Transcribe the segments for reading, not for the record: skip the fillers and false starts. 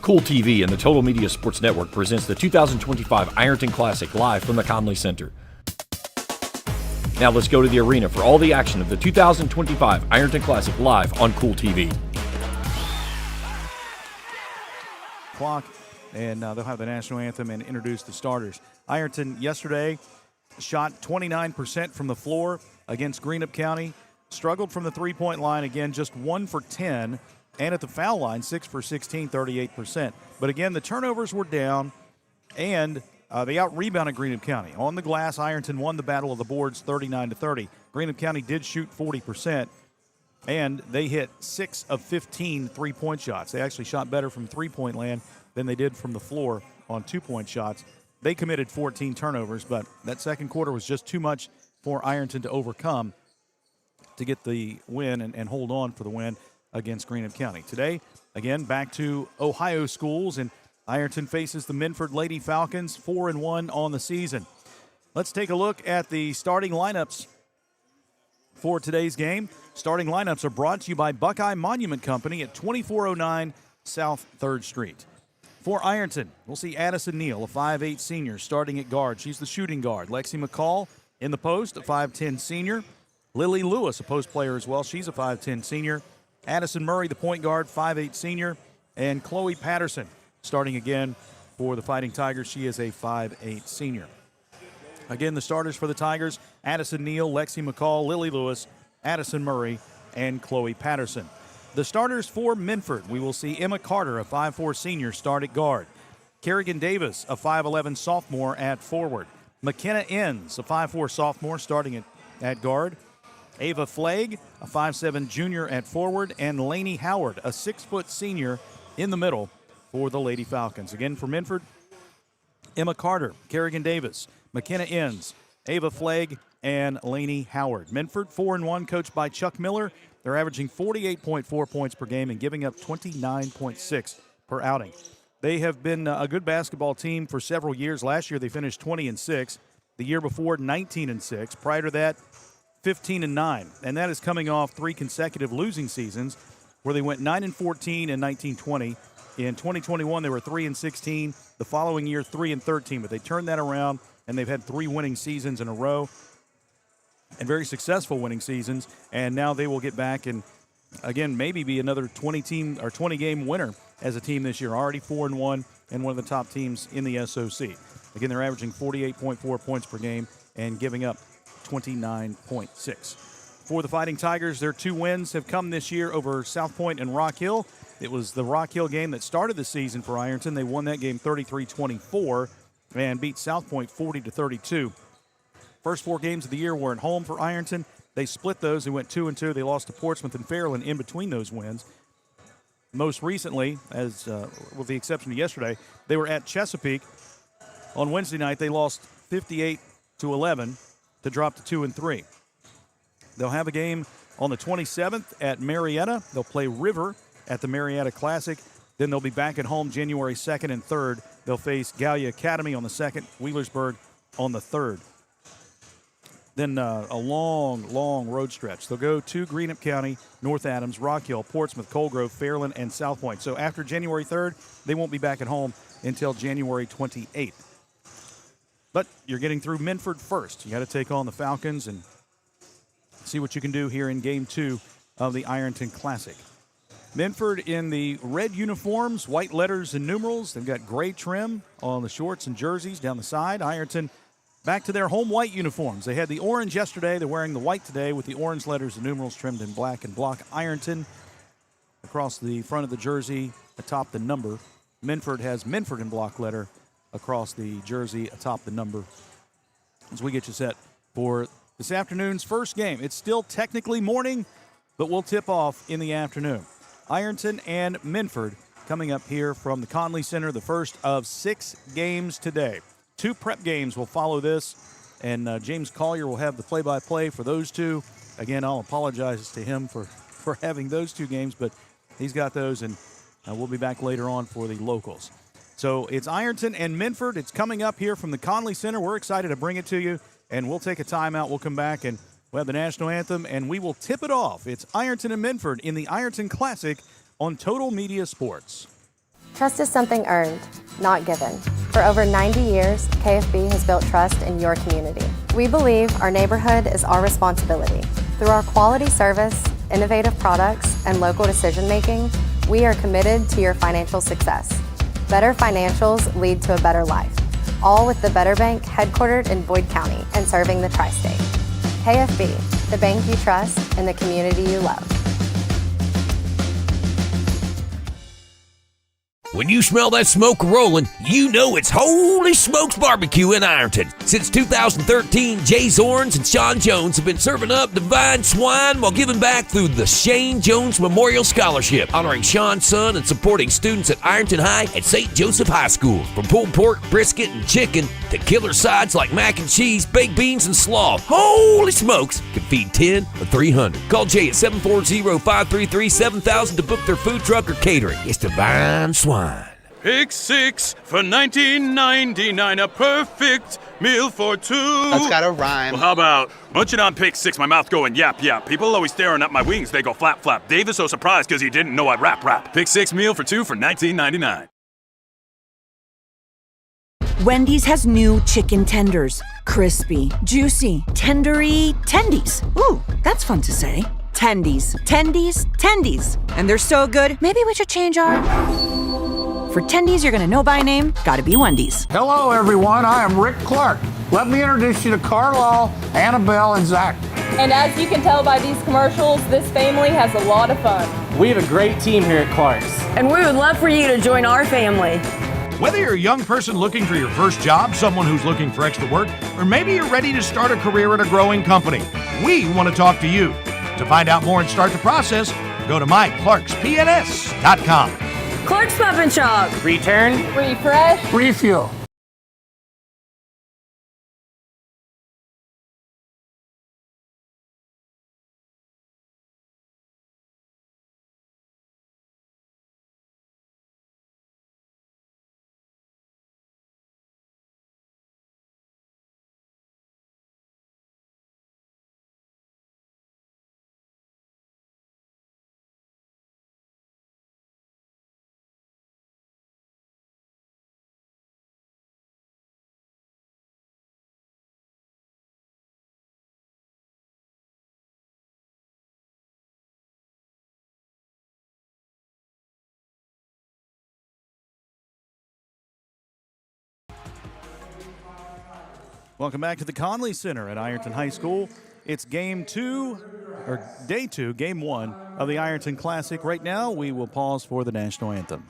Kool TV and the Total Media Sports Network presents the 2025 Ironton Classic live from the Conley Center. Now let's go to the arena for all the action of the 2025 Ironton Classic live on Kool TV. Clock, and they'll have the national anthem and introduce the starters. Ironton yesterday shot 29% from the floor against Greenup County. Struggled from the three-point line again, just 1 for 10. And at the foul line, 6 for 16, 38%. But again, the turnovers were down, and they out-rebounded Greenup County. On the glass, Ironton won the battle of the boards 39-30. Greenup County did shoot 40%, and they hit 6 of 15 three-point shots. They actually shot better from three-point land than they did from the floor on two-point shots. They committed 14 turnovers, but that second quarter was just too much for Ironton to overcome to get the win and hold on for the win against Greenup County. Today, again, back to Ohio schools, and Ironton faces the Minford Lady Falcons, 4-1 on the season. Let's take a look at the starting lineups for today's game. Starting lineups are brought to you by Buckeye Monument Company at 2409 South 3rd Street. For Ironton, we'll see Addison Neal, a 5'8 senior, starting at guard. She's the shooting guard. Lexi McCall in the post, a 5'10 senior. Lily Lewis, a post player as well. She's a 5'10 senior. Addison Murray, the point guard, 5'8 senior. And Chloe Patterson, starting again for the Fighting Tigers. She is a 5'8 senior. Again, the starters for the Tigers, Addison Neal, Lexi McCall, Lily Lewis, Addison Murray, and Chloe Patterson. The starters for Minford, we will see Emma Carter, a 5'4 senior, start at guard. Kerrigan Davis, a 5'11 sophomore, at forward. McKenna Enns, a 5'4 sophomore, starting at guard. Ava Flagg, a 5'7 junior, at forward, and Lainey Howard, a 6' senior, in the middle for the Lady Falcons. Again, for Minford, Emma Carter, Kerrigan Davis, McKenna Enns, Ava Flagg, and Lainey Howard. Minford, 4-1, coached by Chuck Miller. They're averaging 48.4 points per game and giving up 29.6 per outing. They have been a good basketball team for several years. Last year, they finished 20-6. The year before, 19-6. Prior to that, 15-9, and that is coming off 3 consecutive losing seasons where they went 9-14 and 19-20. In 2021, they were 3-16. The following year, 3-13, but they turned that around, and they've had 3 winning seasons in a row and very successful winning seasons, and now they will get back and, again, maybe be another 20-game winner as a team this year. Already 4-1 and one of the top teams in the SOC. Again, they're averaging 48.4 points per game and giving up 29.6. For the Fighting Tigers, their 2 wins have come this year over South Point and Rock Hill. It was the Rock Hill game that started the season for Ironton. They won that game 33-24 and beat South Point 40-32. First 4 games of the year were at home for Ironton. They split those. They went 2-2. They lost to Portsmouth and Fairland in between those wins. Most recently, as with the exception of yesterday, they were at Chesapeake. On Wednesday night, they lost 58-11. To drop to 2-3. They'll have a game on the 27th at Marietta. They'll play River at the Marietta Classic. Then they'll be back at home January 2nd and 3rd. They'll face Gallia Academy on the 2nd, Wheelersburg on the 3rd. Then a long road stretch. They'll go to Greenup County, North Adams, Rock Hill, Portsmouth, Colgrove, Fairland, and South Point. So after January 3rd, they won't be back at home until January 28th. But you're getting through Minford first. You got to take on the Falcons and see what you can do here in Game 2 of the Ironton Classic. Minford in the red uniforms, white letters and numerals. They've got gray trim on the shorts and jerseys down the side. Ironton back to their home white uniforms. They had the orange yesterday. They're wearing the white today with the orange letters and numerals trimmed in black and block Ironton. Across the front of the jersey, atop the number, Minford has Minford in block letter across the jersey atop the number as we get you set for this afternoon's first game. It's still technically morning, but we'll tip off in the afternoon. Ironton and Minford coming up here from the Conley Center, the first of 6 games today. 2 prep games will follow this, and James Collier will have the play-by-play for those 2. Again, I'll apologize to him for having those 2 games, but he's got those, and we'll be back later on for the locals. So it's Ironton and Minford. It's coming up here from the Conley Center. We're excited to bring it to you, and we'll take a timeout. We'll come back, and we'll have the national anthem, and we will tip it off. It's Ironton and Minford in the Ironton Classic on Total Media Sports. Trust is something earned, not given. For over 90 years, KFB has built trust in your community. We believe our neighborhood is our responsibility. Through our quality service, innovative products, and local decision-making, we are committed to your financial success. Better financials lead to a better life. All with the Better Bank headquartered in Boyd County and serving the tri-state. KFB, the bank you trust and the community you love. When you smell that smoke rolling, you know it's Holy Smokes Barbecue in Ironton. Since 2013, Jay Zorns and Sean Jones have been serving up divine swine while giving back through the Shane Jones Memorial Scholarship, honoring Sean's son and supporting students at Ironton High and St. Joseph High School. From pulled pork, brisket, and chicken to killer sides like mac and cheese, baked beans, and slaw, Holy Smokes can feed 10 or 300. Call Jay at 740-533-7000 to book their food truck or catering. It's divine swine. Pick six for $19.99, a perfect meal for two. That's gotta rhyme. Well, how about munching on pick six, my mouth going yap, yap. People always staring at my wings, they go flap, flap. Dave is so surprised because he didn't know I'd rap. Pick six meal for two for $19.99. Wendy's has new chicken tenders. Crispy, juicy, tendery tendies. Ooh, that's fun to say. Tendies, tendies, tendies. And they're so good, maybe we should change our... For tendies you're gonna know by name, gotta be Wendy's. Hello everyone, I am Rick Clark. Let me introduce you to Carlisle, Annabelle, and Zach. And as you can tell by these commercials, this family has a lot of fun. We have a great team here at Clark's. And we would love for you to join our family. Whether you're a young person looking for your first job, someone who's looking for extra work, or maybe you're ready to start a career at a growing company, we want to talk to you. To find out more and start the process, go to myclarkspns.com. Clark's Pop and Shop. Return. Refresh. Refuel. Welcome back to the Conley Center at Ironton High School. It's day two, game one of the Ironton Classic. Right now, we will pause for the national anthem.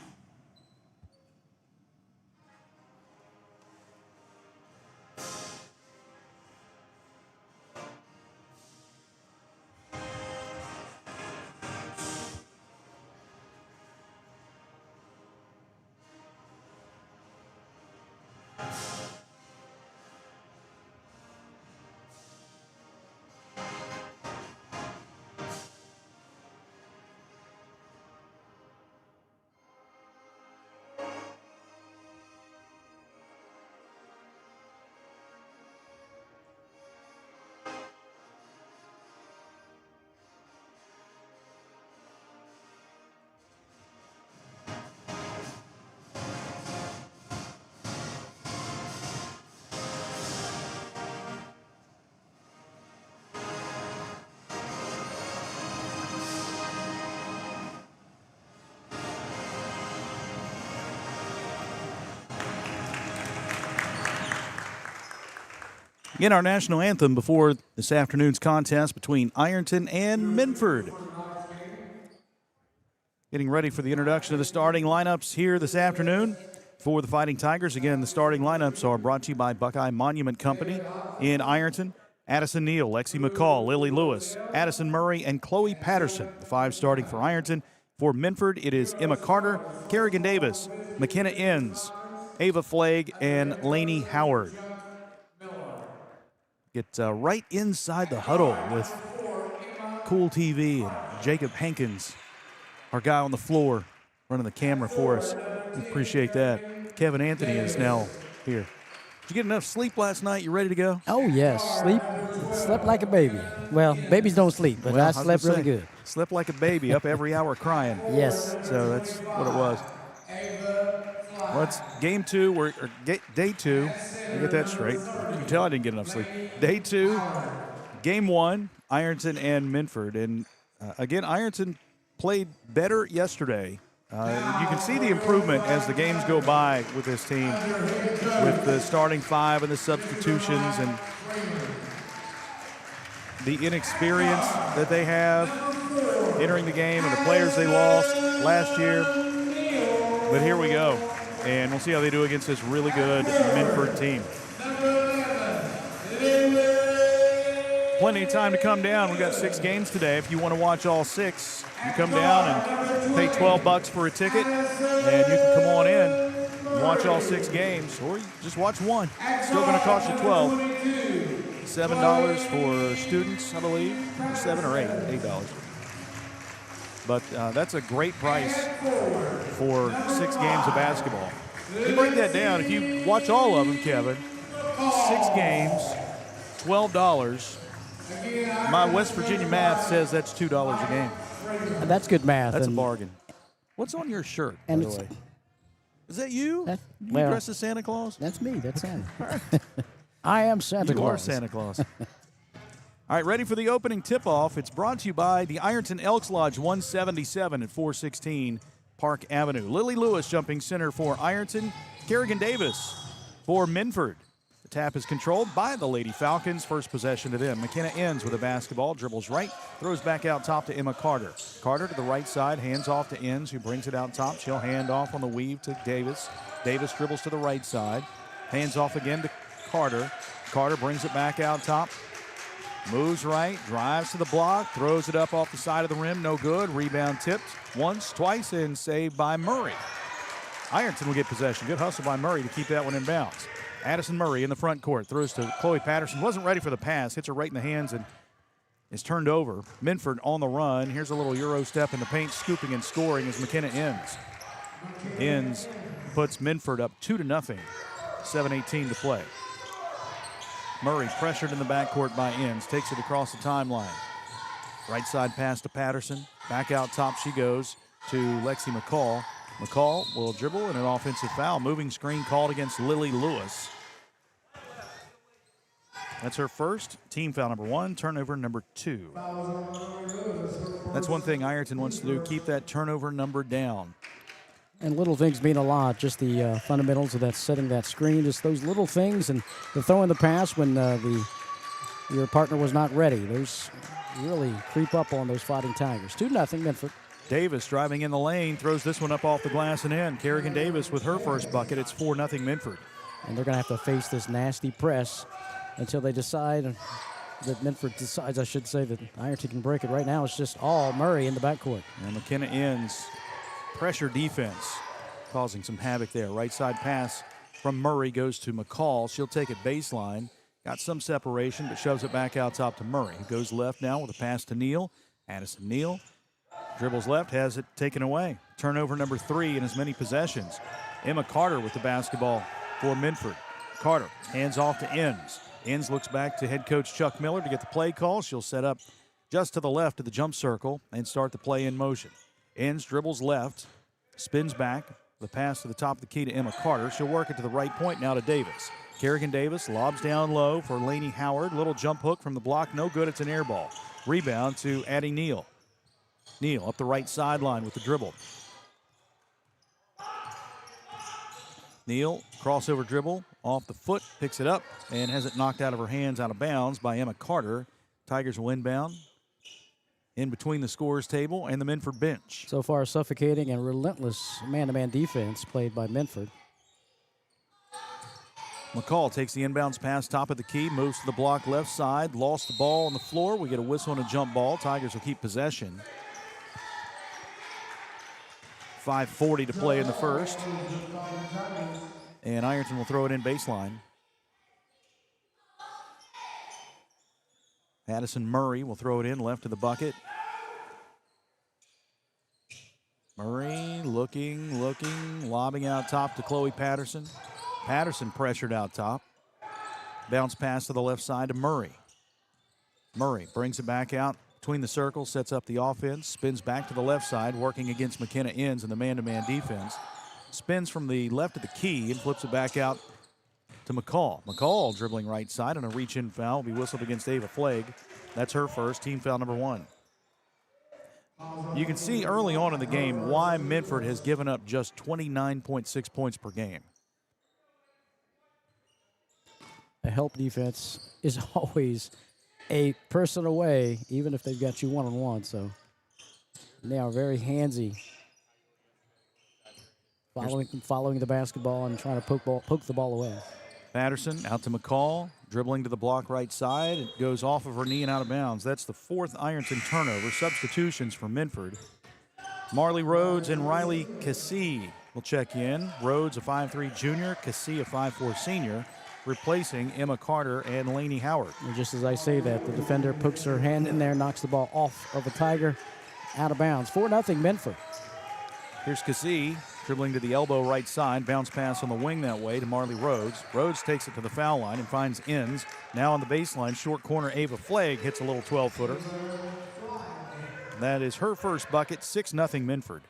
Again, our national anthem before this afternoon's contest between Ironton and Minford. Getting ready for the introduction of the starting lineups here this afternoon for the Fighting Tigers. Again, the starting lineups are brought to you by Buckeye Monument Company in Ironton. Addison Neal, Lexi McCall, Lily Lewis, Addison Murray, and Chloe Patterson. The five starting for Ironton. For Minford, it is Emma Carter, Kerrigan Davis, McKenna Inns, Ava Flagg, and Lainey Howard. Get right inside the huddle with Kool TV and Jacob Hankins, our guy on the floor, running the camera for us. We appreciate that. Kevin Anthony is now here. Did you get enough sleep last night? You ready to go? Oh, yes. Slept like a baby. Well, babies don't sleep, but I slept really good. Slept like a baby, up every hour crying. Yes. So that's what it was. Well, it's game 2, or day 2. Let me get that straight. You can tell I didn't get enough sleep. Day 2, game 1, Ironton and Minford. And again, Ironton played better yesterday. You can see the improvement as the games go by with this team, with the starting 5 and the substitutions and the inexperience that they have entering the game and the players they lost last year. But here we go, and we'll see how they do against this really good Minford team. Plenty of time to come down. We've got 6 games today. If you want to watch all 6, you come down and pay $12 for a ticket, and you can come on in and watch all 6 games, or you just watch one. It's still going to cost you $12. $7 for students, I believe, $7 or $8. But that's a great price for 6 games of basketball. You break that down, if you watch all of them, Kevin, 6 games, $12. My West Virginia math says that's $2 a game. And that's good math. That's a bargain. What's on your shirt, by the way? Is that you? You dressed as Santa Claus? That's me. That's Santa. I am Santa Claus. You are Santa Claus. All right, ready for the opening tip-off. It's brought to you by the Ironton Elks Lodge, 177 at 416 Park Avenue. Lily Lewis jumping center for Ironton. Kerrigan Davis for Minford. The tap is controlled by the Lady Falcons. First possession to them. McKenna ends with a basketball, dribbles right, throws back out top to Emma Carter. Carter to the right side, hands off to Enns, who brings it out top. She'll hand off on the weave to Davis. Davis dribbles to the right side, hands off again to Carter. Carter brings it back out top. Moves right, drives to the block, throws it up off the side of the rim, no good. Rebound tipped once, twice, and saved by Murray. Ironton will get possession. Good hustle by Murray to keep that one in bounds. Addison Murray in the front court, throws to Chloe Patterson. Wasn't ready for the pass, hits her right in the hands and is turned over. Minford on the run. Here's a little Euro step in the paint, scooping and scoring as McKenna ends. Ends puts Minford up 2-0. 7:18 to play. Murray pressured in the backcourt by Enns, takes it across the timeline. Right side pass to Patterson. Back out top she goes to Lexi McCall. McCall will dribble and an offensive foul. Moving screen called against Lily Lewis. That's her first, team foul number 1, turnover number 2. That's one thing Ironton wants to do, keep that turnover number down. And little things mean a lot, just the fundamentals of that setting that screen, just those little things, and the throwing the pass when your partner was not ready. Those really creep up on those Fighting Tigers. 2-0 Minford. Davis driving in the lane, throws this one up off the glass and in. Kerrigan Davis with her first bucket. It's 4-0 Minford. And they're going to have to face this nasty press until they decide that Minford decides, I should say, that Ironton can break it. Right now it's just all Murray in the backcourt. And McKenna ends pressure defense, causing some havoc there. Right side pass from Murray goes to McCall. She'll take it baseline. Got some separation, but shoves it back out top to Murray, who goes left now with a pass to Neal. Addison Neal dribbles left, has it taken away. Turnover number 3 in as many possessions. Emma Carter with the basketball for Minford. Carter hands off to Enns. Enns looks back to head coach Chuck Miller to get the play call. She'll set up just to the left of the jump circle and start the play in motion. Enns dribbles left, spins back, the pass to the top of the key to Emma Carter. She'll work it to the right point now to Davis. Kerrigan Davis lobs down low for Lainey Howard. Little jump hook from the block, no good, it's an air ball. Rebound to Addie Neal. Neal up the right sideline with the dribble. Neal, crossover dribble, off the foot, picks it up, and has it knocked out of her hands, out of bounds by Emma Carter. Tigers will inbound in between the scorers table and the Minford bench. So far, suffocating and relentless man-to-man defense played by Minford. McCall takes the inbounds pass, top of the key, moves to the block left side, lost the ball on the floor. We get a whistle and a jump ball. Tigers will keep possession. 5:40 to play in the first. And Ironton will throw it in baseline. Addison Murray will throw it in left of the bucket. Murray looking, lobbing out top to Chloe Patterson. Patterson pressured out top. Bounce pass to the left side to Murray. Murray brings it back out between the circles, sets up the offense, spins back to the left side, working against McKenna Enns in the man-to-man defense. spins from the left of the key and flips it back out to McCall. McCall dribbling right side, and a reach-in foul will be whistled against Ava Flagg. That's her first, team foul number 1. You can see early on in the game why Minford has given up just 29.6 points per game. A help defense is always a person away, even if they've got you one-on-one. So they are very handsy, following the basketball and trying to poke the ball away. Patterson out to McCall, dribbling to the block right side. It goes off of her knee and out of bounds. That's the 4th Ironton turnover. Substitutions for Minford. Marley Rhodes and Riley Cassie will check in. Rhodes, a 5'3 junior, Cassie, a 5'4 senior, replacing Emma Carter and Lainey Howard. And just as I say that, the defender pokes her hand in there, knocks the ball off of a Tiger, out of bounds. 4-0 Minford. Here's Cassie dribbling to the elbow right side. Bounce pass on the wing that way to Marley Rhodes. Rhodes takes it to the foul line and finds ends. Now on the baseline, short corner, Ava Flagg hits a little 12-footer. That is her first bucket, 6-0 Minford.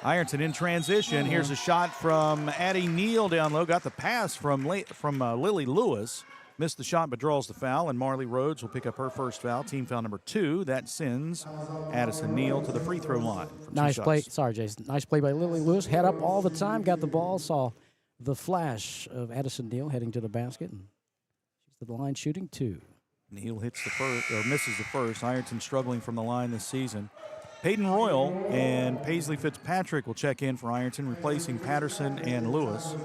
Ironton in transition. Here's a shot from Addie Neal down low. Got the pass from Lily Lewis. Missed the shot but draws the foul, and Marley Rhodes will pick up her first foul, team foul number 2. That sends Addison Neal to the free throw line. Nice play. Sorry, Jason. Nice play by Lily Lewis. Head up all the time, got the ball, saw the flash of Addison Neal heading to the basket, and she's to the line shooting 2. Neal hits the first, or misses the first. Ironton struggling from the line this season. Peyton Royal and Paisley Fitzpatrick will check in for Ironton, replacing Patterson and Lewis.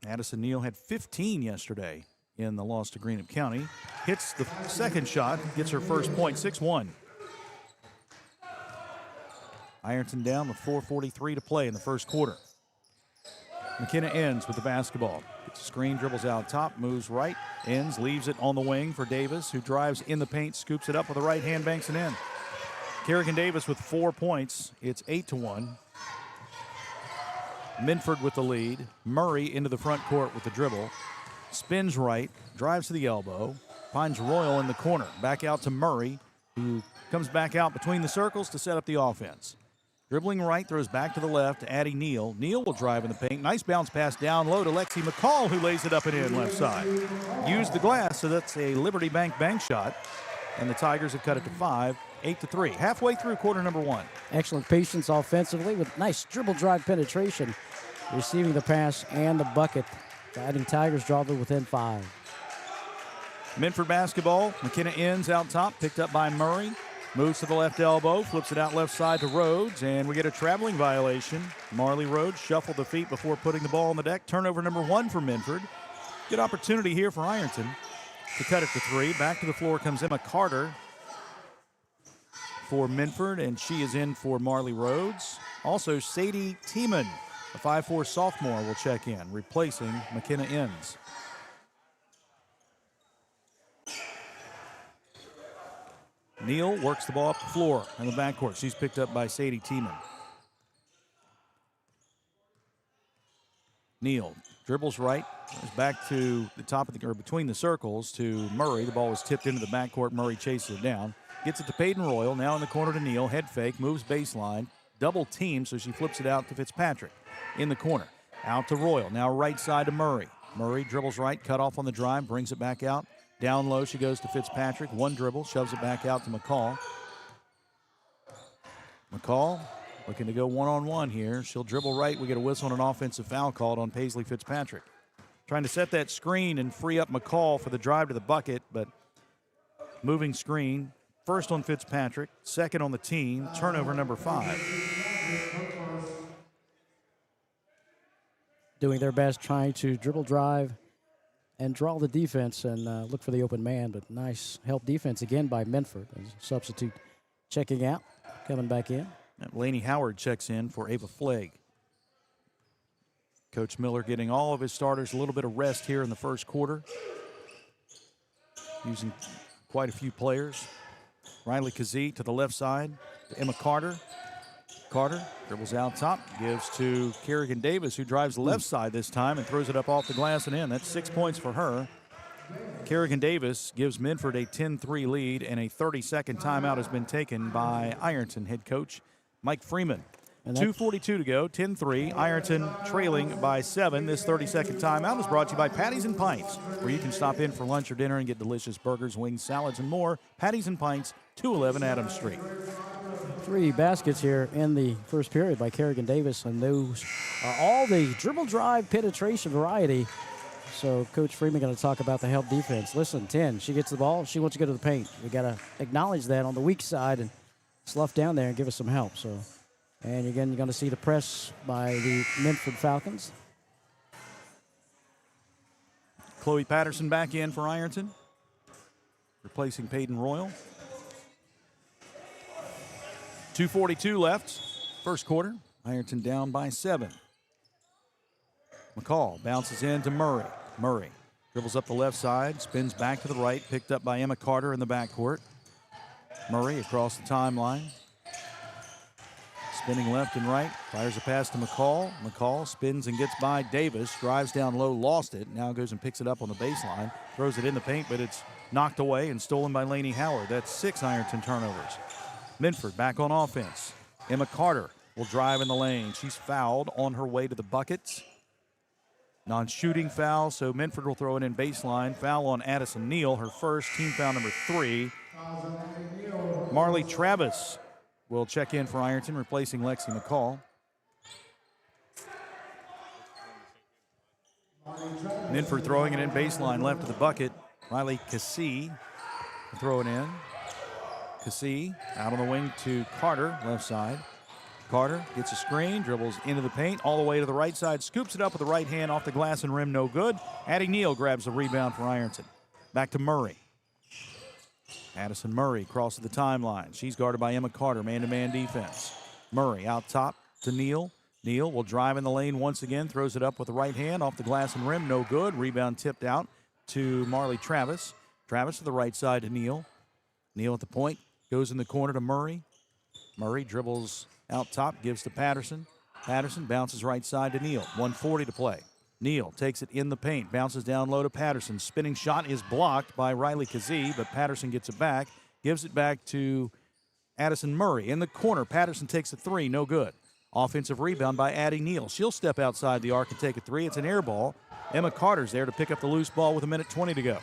Addison Neal had 15 yesterday in the loss to Greenup County. Hits the second shot, gets her first point, 6-1. Ironton down with 4:43 to play in the first quarter. McKenna ends with the basketball. Gets a screen, dribbles out top, moves right, ends, leaves it on the wing for Davis, who drives in the paint, scoops it up with the right hand, banks it in. Kerrigan Davis with 4 points. It's 8-1. Minford with the lead. Murray into the front court with the dribble. Spins right, drives to the elbow, finds Royal in the corner. Back out to Murray, who comes back out between the circles to set up the offense. Dribbling right, throws back to the left to Addie Neal. Neal will drive in the paint. Nice bounce pass down low to Lexi McCall, who lays it up and in left side. Used the glass, so that's a Liberty Bank shot. And the Tigers have cut it to 5, 8-3. Halfway through quarter number 1. Excellent patience offensively with nice dribble drive penetration. Receiving the pass and the bucket. Guiding Tigers draw to within 5. Minford basketball. McKenna ends out top, picked up by Murray. Moves to the left elbow, flips it out left side to Rhodes, and we get a traveling violation. Marley Rhodes shuffled the feet before putting the ball on the deck. Turnover number 1 for Minford. Good opportunity here for Ironton to cut it to 3. Back to the floor comes Emma Carter for Minford, and she is in for Marley Rhodes. Also, Sadie Tiemann, a 5'4 sophomore, will check in, replacing McKenna Enns. Neal works the ball up the floor in the backcourt. She's picked up by Sadie Tiemann. Neal dribbles right, goes back to the top of the, or between the circles to Murray. The ball was tipped into the backcourt. Murray chases it down. Gets it to Peyton Royal. Now in the corner to Neal. Head fake, moves baseline. Double team, so she flips it out to Fitzpatrick. In the corner. Out to Royal. Now right side to Murray. Murray dribbles right, cut off on the drive, brings it back out. Down low, she goes to Fitzpatrick. One dribble, shoves it back out to McCall. McCall looking to go one-on-one here. She'll dribble right. We get a whistle and an offensive foul called on Paisley Fitzpatrick. Trying to set that screen and free up McCall for the drive to the bucket, but moving screen. First on Fitzpatrick, second on the team. Turnover number 5. Doing their best, trying to dribble drive and draw the defense and look for the open man, but nice help defense again by Minford. Substitute checking out, coming back in. And Lainey Howard checks in for Ava Flagg. Coach Miller getting all of his starters a little bit of rest here in the first quarter, using quite a few players. Riley Kazee to the left side to Emma Carter. Carter dribbles out top, gives to Kerrigan Davis, who drives the left side this time and throws it up off the glass and in. That's 6 points for her. Kerrigan Davis gives Minford a 10-3 lead, and a 30-second timeout has been taken by Ironton head coach Mike Freeman. 2:42 to go, 10-3. Ironton trailing by 7. This 30-second timeout is brought to you by Patties and Pints, where you can stop in for lunch or dinner and get delicious burgers, wings, salads, and more. Patties and Pints, 211 Adams Street. 3 baskets here in the first period by Kerrigan Davis, and those are all the dribble drive penetration variety. So Coach Freeman going to talk about the help defense. Listen, 10, she gets the ball, she wants to go to the paint. We got to acknowledge that on the weak side and slough down there and give us some help. So, and again, you're going to see the press by the Minford Falcons. Chloe Patterson back in for Ironton, replacing Peyton Royal. 2:42 left, first quarter. Ironton down by 7. McCall bounces in to Murray. Murray dribbles up the left side, spins back to the right, picked up by Emma Carter in the backcourt. Murray across the timeline. Spinning left and right, fires a pass to McCall. McCall spins and gets by Davis, drives down low, lost it. Now goes and picks it up on the baseline, throws it in the paint, but it's knocked away and stolen by Lainey Howard. That's 6 Ironton turnovers. Minford back on offense. Emma Carter will drive in the lane. She's fouled on her way to the buckets. Non-shooting foul, so Minford will throw it in baseline. Foul on Addison Neal, her first, team foul number 3. Marley Travis will check in for Ironton, replacing Lexi McCall. Minford throwing it in baseline, left of the bucket. Riley Cassie will throw it in. Cassie out on the wing to Carter, left side. Carter gets a screen, dribbles into the paint, all the way to the right side, scoops it up with the right hand off the glass and rim, no good. Addie Neal grabs the rebound for Ironton. Back to Murray. Addison Murray crosses the timeline. She's guarded by Emma Carter, man-to-man defense. Murray out top to Neal. Neal will drive in the lane once again, throws it up with the right hand off the glass and rim, no good. Rebound tipped out to Marley Travis. Travis to the right side to Neal. Neal at the point, goes in the corner to Murray. Murray dribbles out top, gives to Patterson. Patterson bounces right side to Neal. 1:40 to play. Neal takes it in the paint, bounces down low to Patterson. Spinning shot is blocked by Riley Kazee, but Patterson gets it back, gives it back to Addison Murray. In the corner, Patterson takes a 3, no good. Offensive rebound by Addie Neal. She'll step outside the arc and take a 3. It's an air ball. Emma Carter's there to pick up the loose ball with 1:20 to go.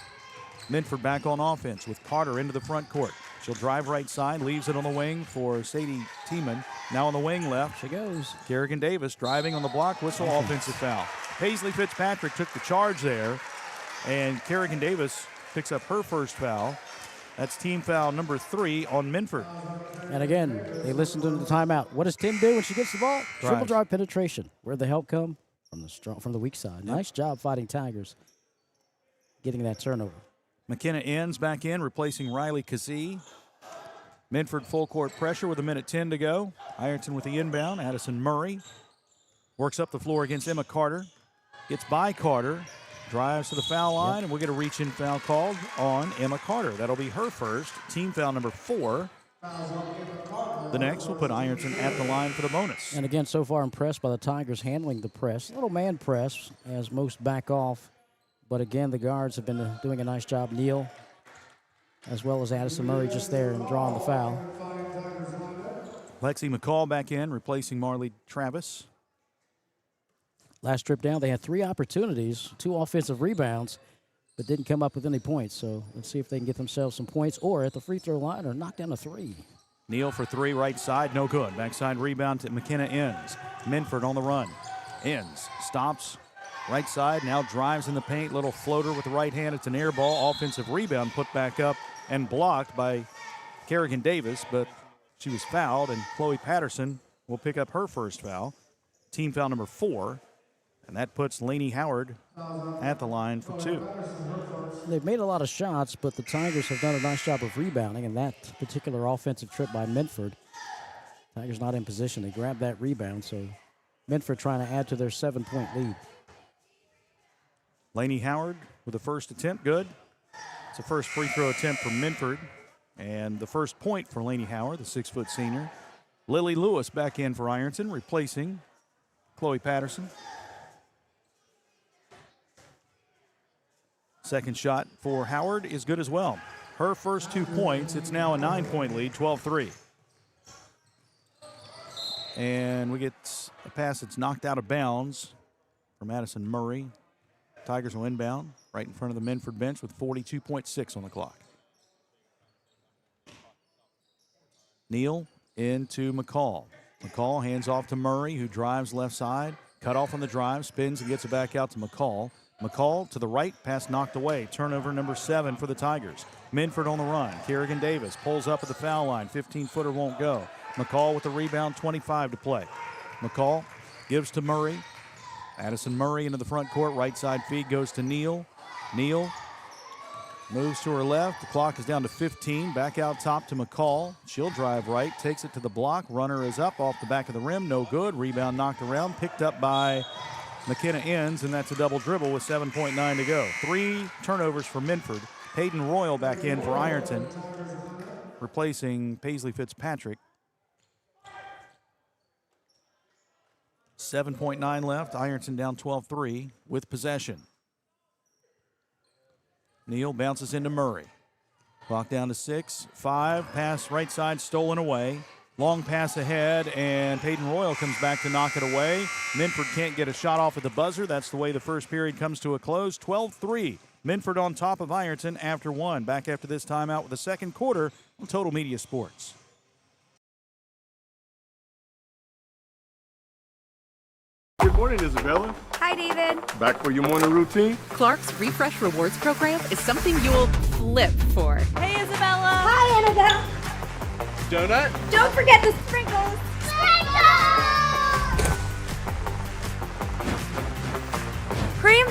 Minford back on offense with Carter into the front court. She'll drive right side, leaves it on the wing for Sadie Tiemann. Now on the wing left. She goes. Kerrigan Davis driving on the block, whistle, offensive foul. Paisley Fitzpatrick took the charge there, and Kerrigan Davis picks up her first foul. That's team foul number 3 on Minford. And again, they listened to the timeout. What does Tim do when she gets the ball? Triple drive penetration. Where'd the help come? From the weak side. Nice job fighting Tigers, getting that turnover. McKenna Enns back in, replacing Riley Kazee. Minford full court pressure with 1:10 to go. Ironton with the inbound. Addison Murray works up the floor against Emma Carter. Gets by Carter. Drives to the foul line, and we'll get a reach-in foul called on Emma Carter. That'll be her first. Team foul number 4. The next will put Ironton at the line for the bonus. And again, so far impressed by the Tigers handling the press. A little man press as most back off. But again, the guards have been doing a nice job. Neal, as well as Addison Murray, just there and drawing the foul. Lexi McCall back in, replacing Marley Travis. Last trip down, they had 3 opportunities, 2 offensive rebounds, but didn't come up with any points. So let's see if they can get themselves some points or at the free throw line or knock down a 3. Neal for 3, right side, no good. Backside rebound to McKenna Enns. Minford on the run. Enns stops. Right side, now drives in the paint, little floater with the right hand. It's an air ball, offensive rebound put back up and blocked by Kerrigan Davis, but she was fouled, and Chloe Patterson will pick up her first foul. Team foul number 4, and that puts Lainey Howard at the line for 2. They've made a lot of shots, but the Tigers have done a nice job of rebounding, and that particular offensive trip by Minford, Tigers not in position. They grabbed that rebound, so Minford trying to add to their 7-point lead. Lainey Howard with the first attempt, good. It's the first free throw attempt from Minford, and the first point for Lainey Howard, the 6-foot senior. Lily Lewis back in for Ironton, replacing Chloe Patterson. Second shot for Howard is good as well. Her first 2 points, it's now a 9-point lead, 12-3. And we get a pass that's knocked out of bounds from Addison Murray. Tigers will inbound right in front of the Minford bench with 42.6 on the clock. Neal into McCall. McCall hands off to Murray, who drives left side. Cut off on the drive, spins and gets it back out to McCall. McCall to the right, pass knocked away. Turnover number 7 for the Tigers. Minford on the run. Kerrigan Davis pulls up at the foul line. 15-footer won't go. McCall with the rebound, 25 to play. McCall gives to Murray. Addison Murray into the front court. Right side feed goes to Neal. Neal moves to her left. The clock is down to 15. Back out top to McCall. She'll drive right. Takes it to the block. Runner is up off the back of the rim. No good. Rebound knocked around. Picked up by McKenna Inns, and that's a double dribble with 7.9 to go. 3 turnovers for Minford. Hayden Royal back in for Ironton, replacing Paisley Fitzpatrick. 7.9 left. Ironton down 12-3 with possession. Neal bounces into Murray. Clock down to 6. 5. Pass right side stolen away. Long pass ahead, and Peyton Royal comes back to knock it away. Minford can't get a shot off at the buzzer. That's the way the first period comes to a close. 12-3. Minford on top of Ironton after 1. Back after this timeout with the second quarter on Total Media Sports. Good morning, Isabella. Hi, David. Back for your morning routine? Clark's Refresh Rewards program is something you'll flip for. Hey, Isabella. Hi, Annabelle. Donut? Don't forget the sprinkles. Cream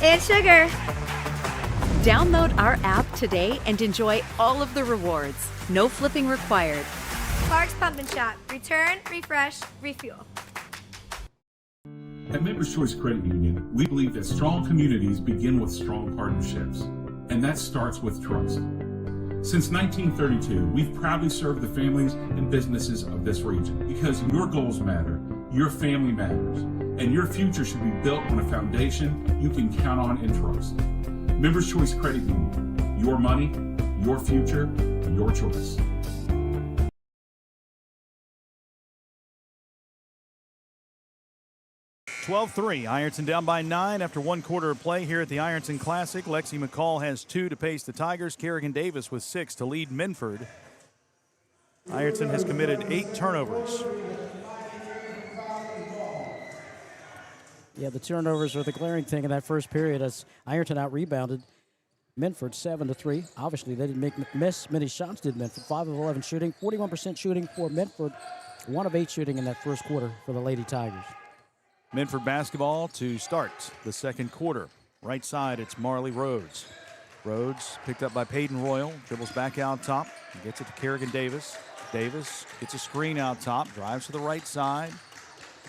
and sugar. Download our app today and enjoy all of the rewards. No flipping required. Clark's Pump and Shop. Return, refresh, refuel. At Members Choice Credit Union, we believe that strong communities begin with strong partnerships, and that starts with trust. Since 1932, we've proudly served the families and businesses of this region because your goals matter, your family matters, and your future should be built on a foundation you can count on and trust. Members Choice Credit Union, your money, your future, your choice. Ironton down by 9 after 1 quarter of play here at the Ironton Classic. Lexi McCall has 2 to pace the Tigers. Kerrigan Davis with 6 to lead Minford. Ironton has committed 8 turnovers. Yeah, the turnovers are the glaring thing in that first period as Ironton out-rebounded Minford 7-3. Obviously, they didn't miss many shots, did Minford. 5 of 11 shooting, 41% shooting for Minford. 1 of 8 shooting in that first quarter for the Lady Tigers. Minford basketball to start the second quarter. Right side, it's Marley Rhodes. Rhodes picked up by Peyton Royal, dribbles back out top, gets it to Kerrigan Davis. Davis gets a screen out top, drives to the right side.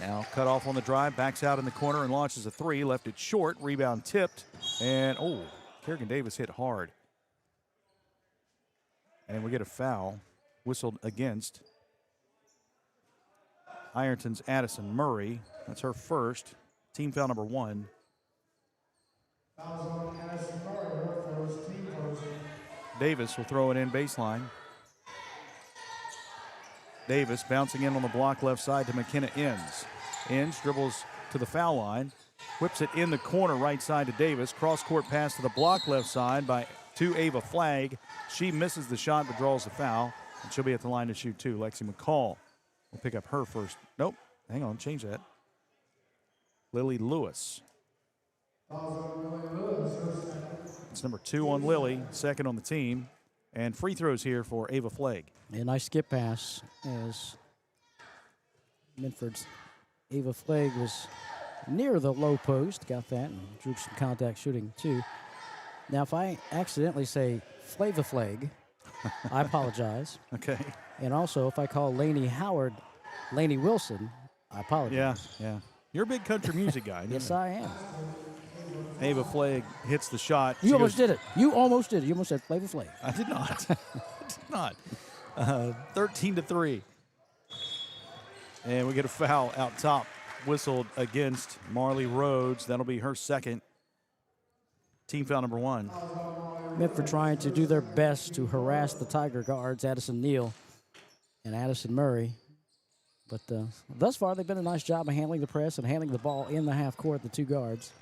Now cut off on the drive, backs out in the corner and launches a 3. Left it short, rebound tipped, and Kerrigan Davis hit hard. And we get a foul whistled against Ironton's Addison Murray. That's her first. Team foul number 1. Davis will throw it in baseline. Davis bouncing in on the block left side to McKenna Inns. Inns dribbles to the foul line. Whips it in the corner right side to Davis. Cross-court pass to the block left side to Ava Flagg. She misses the shot but draws the foul. And she'll be at the line to shoot 2. Lexi McCall will pick up her first. Nope. Hang on. Change that. Lily Lewis. It's number 2 on Lily, second on the team. And free throws here for Ava Flagg. A nice skip pass as Minford's Ava Flagg was near the low post. Got that and drew some contact shooting too. Now, if I accidentally say Flava Flagg, I apologize. Okay. And also, if I call Laney Howard Laney Wilson, I apologize. Yeah. You're a big country music guy. Yes, I am. Ava Flagg hits the shot. You almost did it. You almost did it. You almost said Flava Flagg. I did not. I did not. 13-3. And we get a foul out top. Whistled against Marley Rhodes. That'll be her second. Team foul number 1. Minford trying to do their best to harass the Tiger guards, Addison Neal and Addison Murray. But thus far, they've done a nice job of handling the press and handling the ball in the half court, the two guards.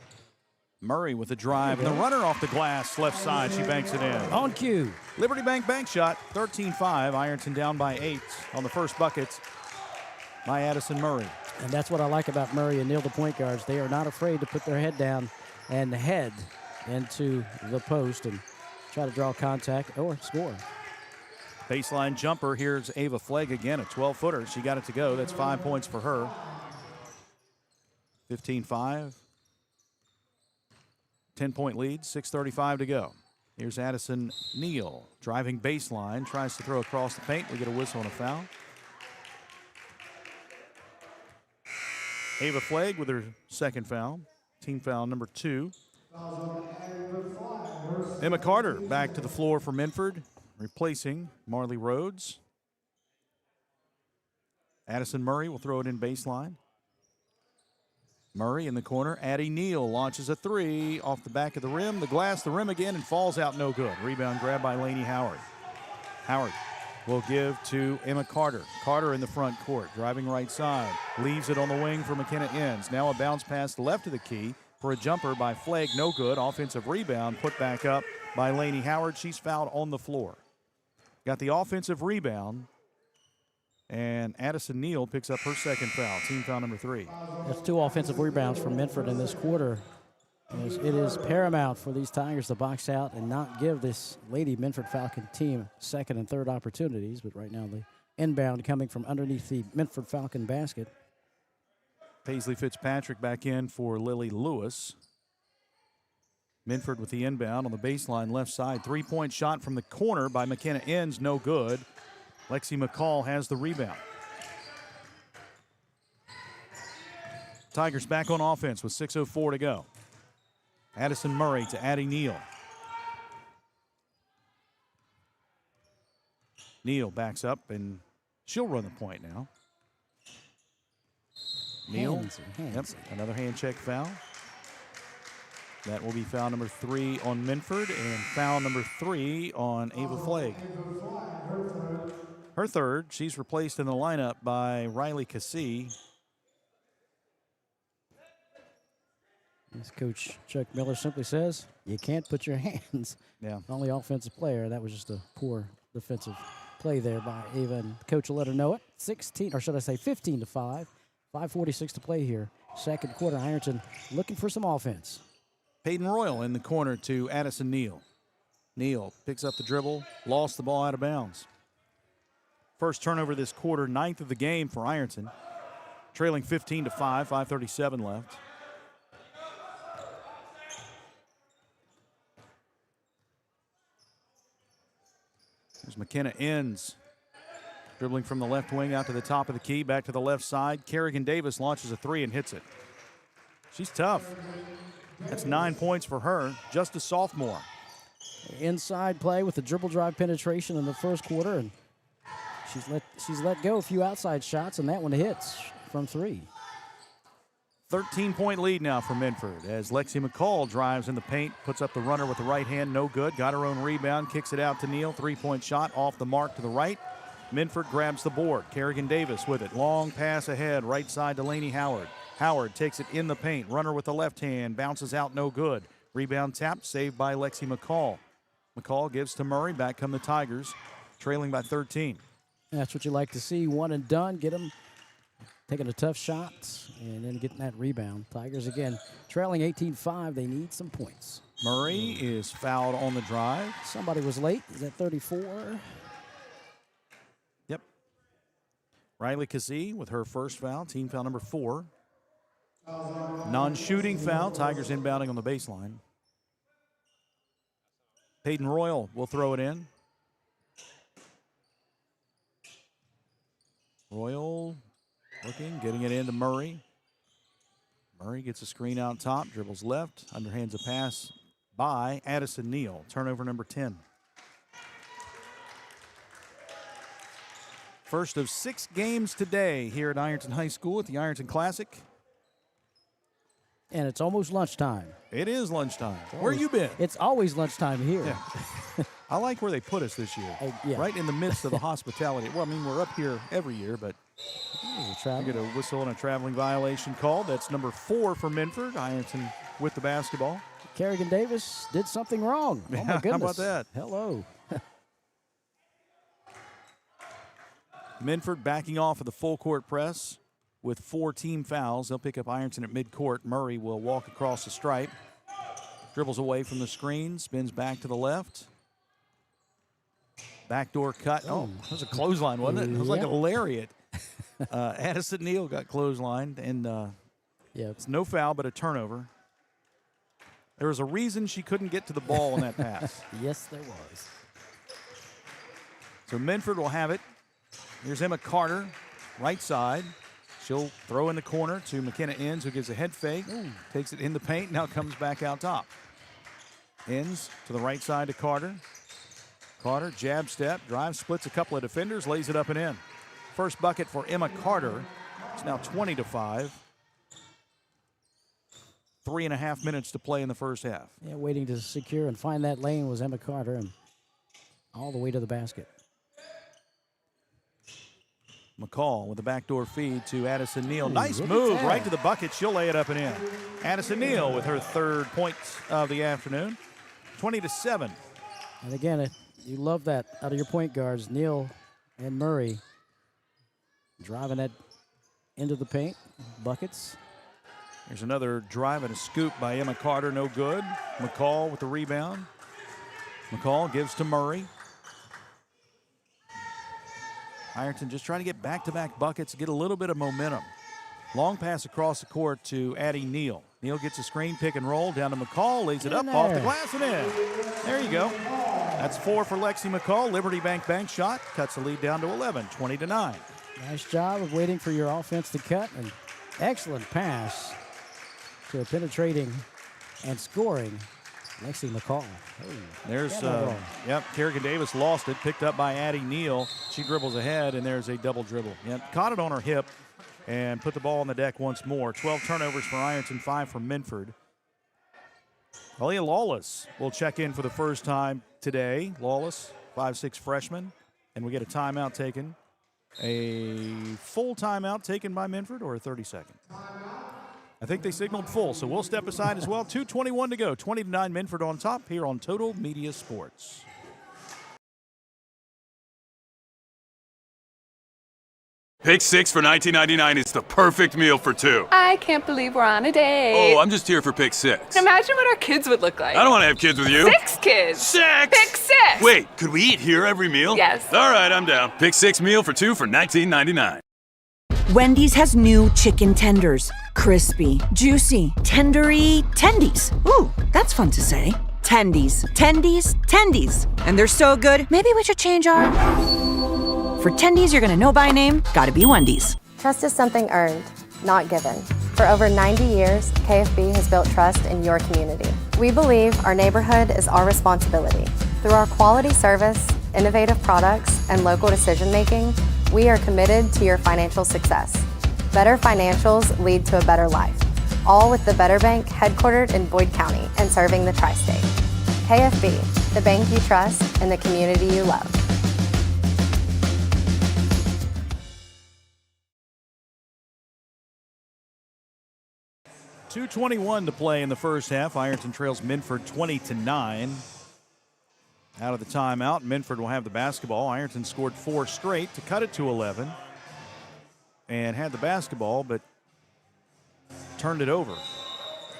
Murray with the drive, and the runner off the glass, left side, she banks it in. On cue. Liberty Bank bank shot, 13-5. Ironton down by 8 on the first buckets by Addison Murray. And that's what I like about Murray and Neal, the point guards. They are not afraid to put their head down and head into the post and try to draw contact or score. Baseline jumper. Here's Ava Flagg again, a 12-footer. She got it to go. That's 5 points for her. 15-5. 10-point lead, 6:35 to go. Here's Addison Neal driving baseline, tries to throw across the paint. We get a whistle and a foul. Ava Flagg with her second foul, team foul number 2. Emma Carter back to the floor for Minford, replacing Marley Rhodes. Addison Murray will throw it in baseline. Murray in the corner. Addie Neal launches a 3 off the back of the rim. The glass, the rim again, and falls out no good. Rebound grab by Lainey Howard. Howard will give to Emma Carter. Carter in the front court, driving right side. Leaves it on the wing for McKenna Inns. Now a bounce pass left of the key for a jumper by Flagg. No good. Offensive rebound put back up by Lainey Howard. She's fouled on the floor. Got the offensive rebound. And Addison Neal picks up her second foul, team foul number 3. That's 2 offensive rebounds from Minford in this quarter. It is paramount for these Tigers to box out and not give this Lady Minford Falcon team second and third opportunities. But right now the inbound coming from underneath the Minford Falcon basket. Paisley Fitzpatrick back in for Lily Lewis. Minford with the inbound on the baseline left side. 3-point shot from the corner by McKenna Inns, no good. Lexi McCall has the rebound. Tigers back on offense with 6:04 to go. Addison Murray to Addie Neal. Neal backs up, and she'll run the point now. Neal, yep, another hand check foul. That will be foul number 3 on Minford and foul number 3 on Ava Flagg. Her third. She's replaced in the lineup by Riley Cassee. As Coach Chuck Miller simply says, you can't put your hands on the offensive player. That was just a poor defensive play there by Ava, and Coach will let her know it. 16, or should I say 15-5. 5:46 to play here. Second quarter, Ironton looking for some offense. Peyton Royal in the corner to Addison Neal. Neal picks up the dribble, lost the ball out of bounds. First turnover this quarter, 9th of the game for Ironton. Trailing 15-5, 5:37 left. There's McKenna Inns. Dribbling from the left wing out to the top of the key, back to the left side. Kerrigan Davis launches a 3 and hits it. She's tough. That's 9 points for her, just a sophomore. Inside play with the dribble drive penetration in the first quarter, and she's let go a few outside shots, and that one hits from 3. 13-point lead now for Minford as Lexi McCall drives in the paint, puts up the runner with the right hand, no good. Got her own rebound, kicks it out to Neal. 3-point shot off the mark to the right. Minford grabs the board. Kerrigan Davis with it. Long pass ahead, right side to Lainey Howard. Howard takes it in the paint. Runner with the left hand, bounces out, no good. Rebound tapped, saved by Lexi McCall. McCall gives to Murray. Back come the Tigers, trailing by 13. That's what you like to see. One and done. Get them taking a tough shot and then getting that rebound. Tigers again trailing 18-5. They need some points. Murray is fouled on the drive. Somebody was late. Is that 34? Yep. Riley Kazee with her first foul, team foul number 4. Non-shooting foul. Tigers inbounding on the baseline. Peyton Royal will throw it in. Royal looking, getting it into Murray. Murray gets a screen out top, dribbles left, underhands a pass by Addison Neal. Turnover number 10. First of 6 games today here at Ironton High School at the Ironton Classic. And it's almost lunchtime. It is lunchtime. Where you been? It's always lunchtime here. Yeah. I like where they put us this year. Yeah. Right in the midst of the hospitality. Well, I mean, we're up here every year, but you get a whistle and a traveling violation call. That's number 4 for Minford. Ironton with the basketball. Kerrigan Davis did something wrong. Oh, my goodness. How about that? Hello. Minford backing off of the full court press with 4 team fouls. They'll pick up Ironton at midcourt. Murray will walk across the stripe. Dribbles away from the screen, spins back to the left. Backdoor cut. Oh, that was a clothesline, wasn't it? It was like a lariat. Addison Neal got clotheslined, and it's no foul but a turnover. There was a reason she couldn't get to the ball on that pass. Yes, there was. So Minford will have it. Here's Emma Carter, right side. She'll throw in the corner to McKenna Enns, who gives a head fake, takes it in the paint, now comes back out top. Enns to the right side to Carter. Carter, jab step, drives, splits a couple of defenders, lays it up and in. First bucket for Emma Carter. It's now 20-5. 3.5 minutes to play in the first half. Yeah, waiting to secure and find that lane was Emma Carter, and all the way to the basket. McCall with the backdoor feed to Addison Neal. Nice move right to the bucket. She'll lay it up and in. Addison Neal with her 3rd point of the afternoon. 20-7. And again, you love that out of your point guards, Neal and Murray, driving that into the paint, buckets. There's another drive and a scoop by Emma Carter, no good. McCall with the rebound. McCall gives to Murray. Ironton just trying to get back-to-back buckets, get a little bit of momentum. Long pass across the court to Addie Neal. Neal gets a screen, pick and roll, down to McCall, lays it up, off the glass and in. There you go. That's 4 for Lexi McCall. Liberty Bank shot, cuts the lead down to 11, 20-9. Nice job of waiting for your offense to cut, and excellent pass to a penetrating and scoring Lexi McCall. There's, Kerrigan Davis lost it, picked up by Addie Neal. She dribbles ahead, and there's a double dribble. Caught it on her hip and put the ball on the deck once more. 12 turnovers for Ironton, 5 for Minford. Aaliyah Lawless will check in for the first time today. Lawless, 5'6" freshman, and we get a timeout taken. A full timeout taken by Minford or a 30-second? I think they signaled full, so we'll step aside as well. 2:21 to go. 20-9 Minford on top here on Total Media Sports. Pick 6 for $19.99 is the perfect meal for 2. I can't believe we're on a date. Oh, I'm just here for pick 6. Imagine what our kids would look like. I don't want to have kids with you. 6 kids. 6! Pick 6! Wait, could we eat here every meal? Yes. All right, I'm down. Pick 6 meal for 2 for $19.99. Wendy's has new chicken tenders. Crispy, juicy, tendery tendies. Ooh, that's fun to say. Tendies, tendies, tendies. And they're so good, maybe we should change our... For tendies you're gonna know by name, gotta be Wendy's. Trust is something earned, not given. For over 90 years, KFB has built trust in your community. We believe our neighborhood is our responsibility. Through our quality service, innovative products, and local decision-making, we are committed to your financial success. Better financials lead to a better life. All with the Better Bank headquartered in Boyd County and serving the tri-state. KFB, the bank you trust and the community you love. .221 to play in the first half. Ironton trails Minford 20-9. Out of the timeout, Minford will have the basketball. Ironton scored 4 straight to cut it to 11 and had the basketball, but turned it over.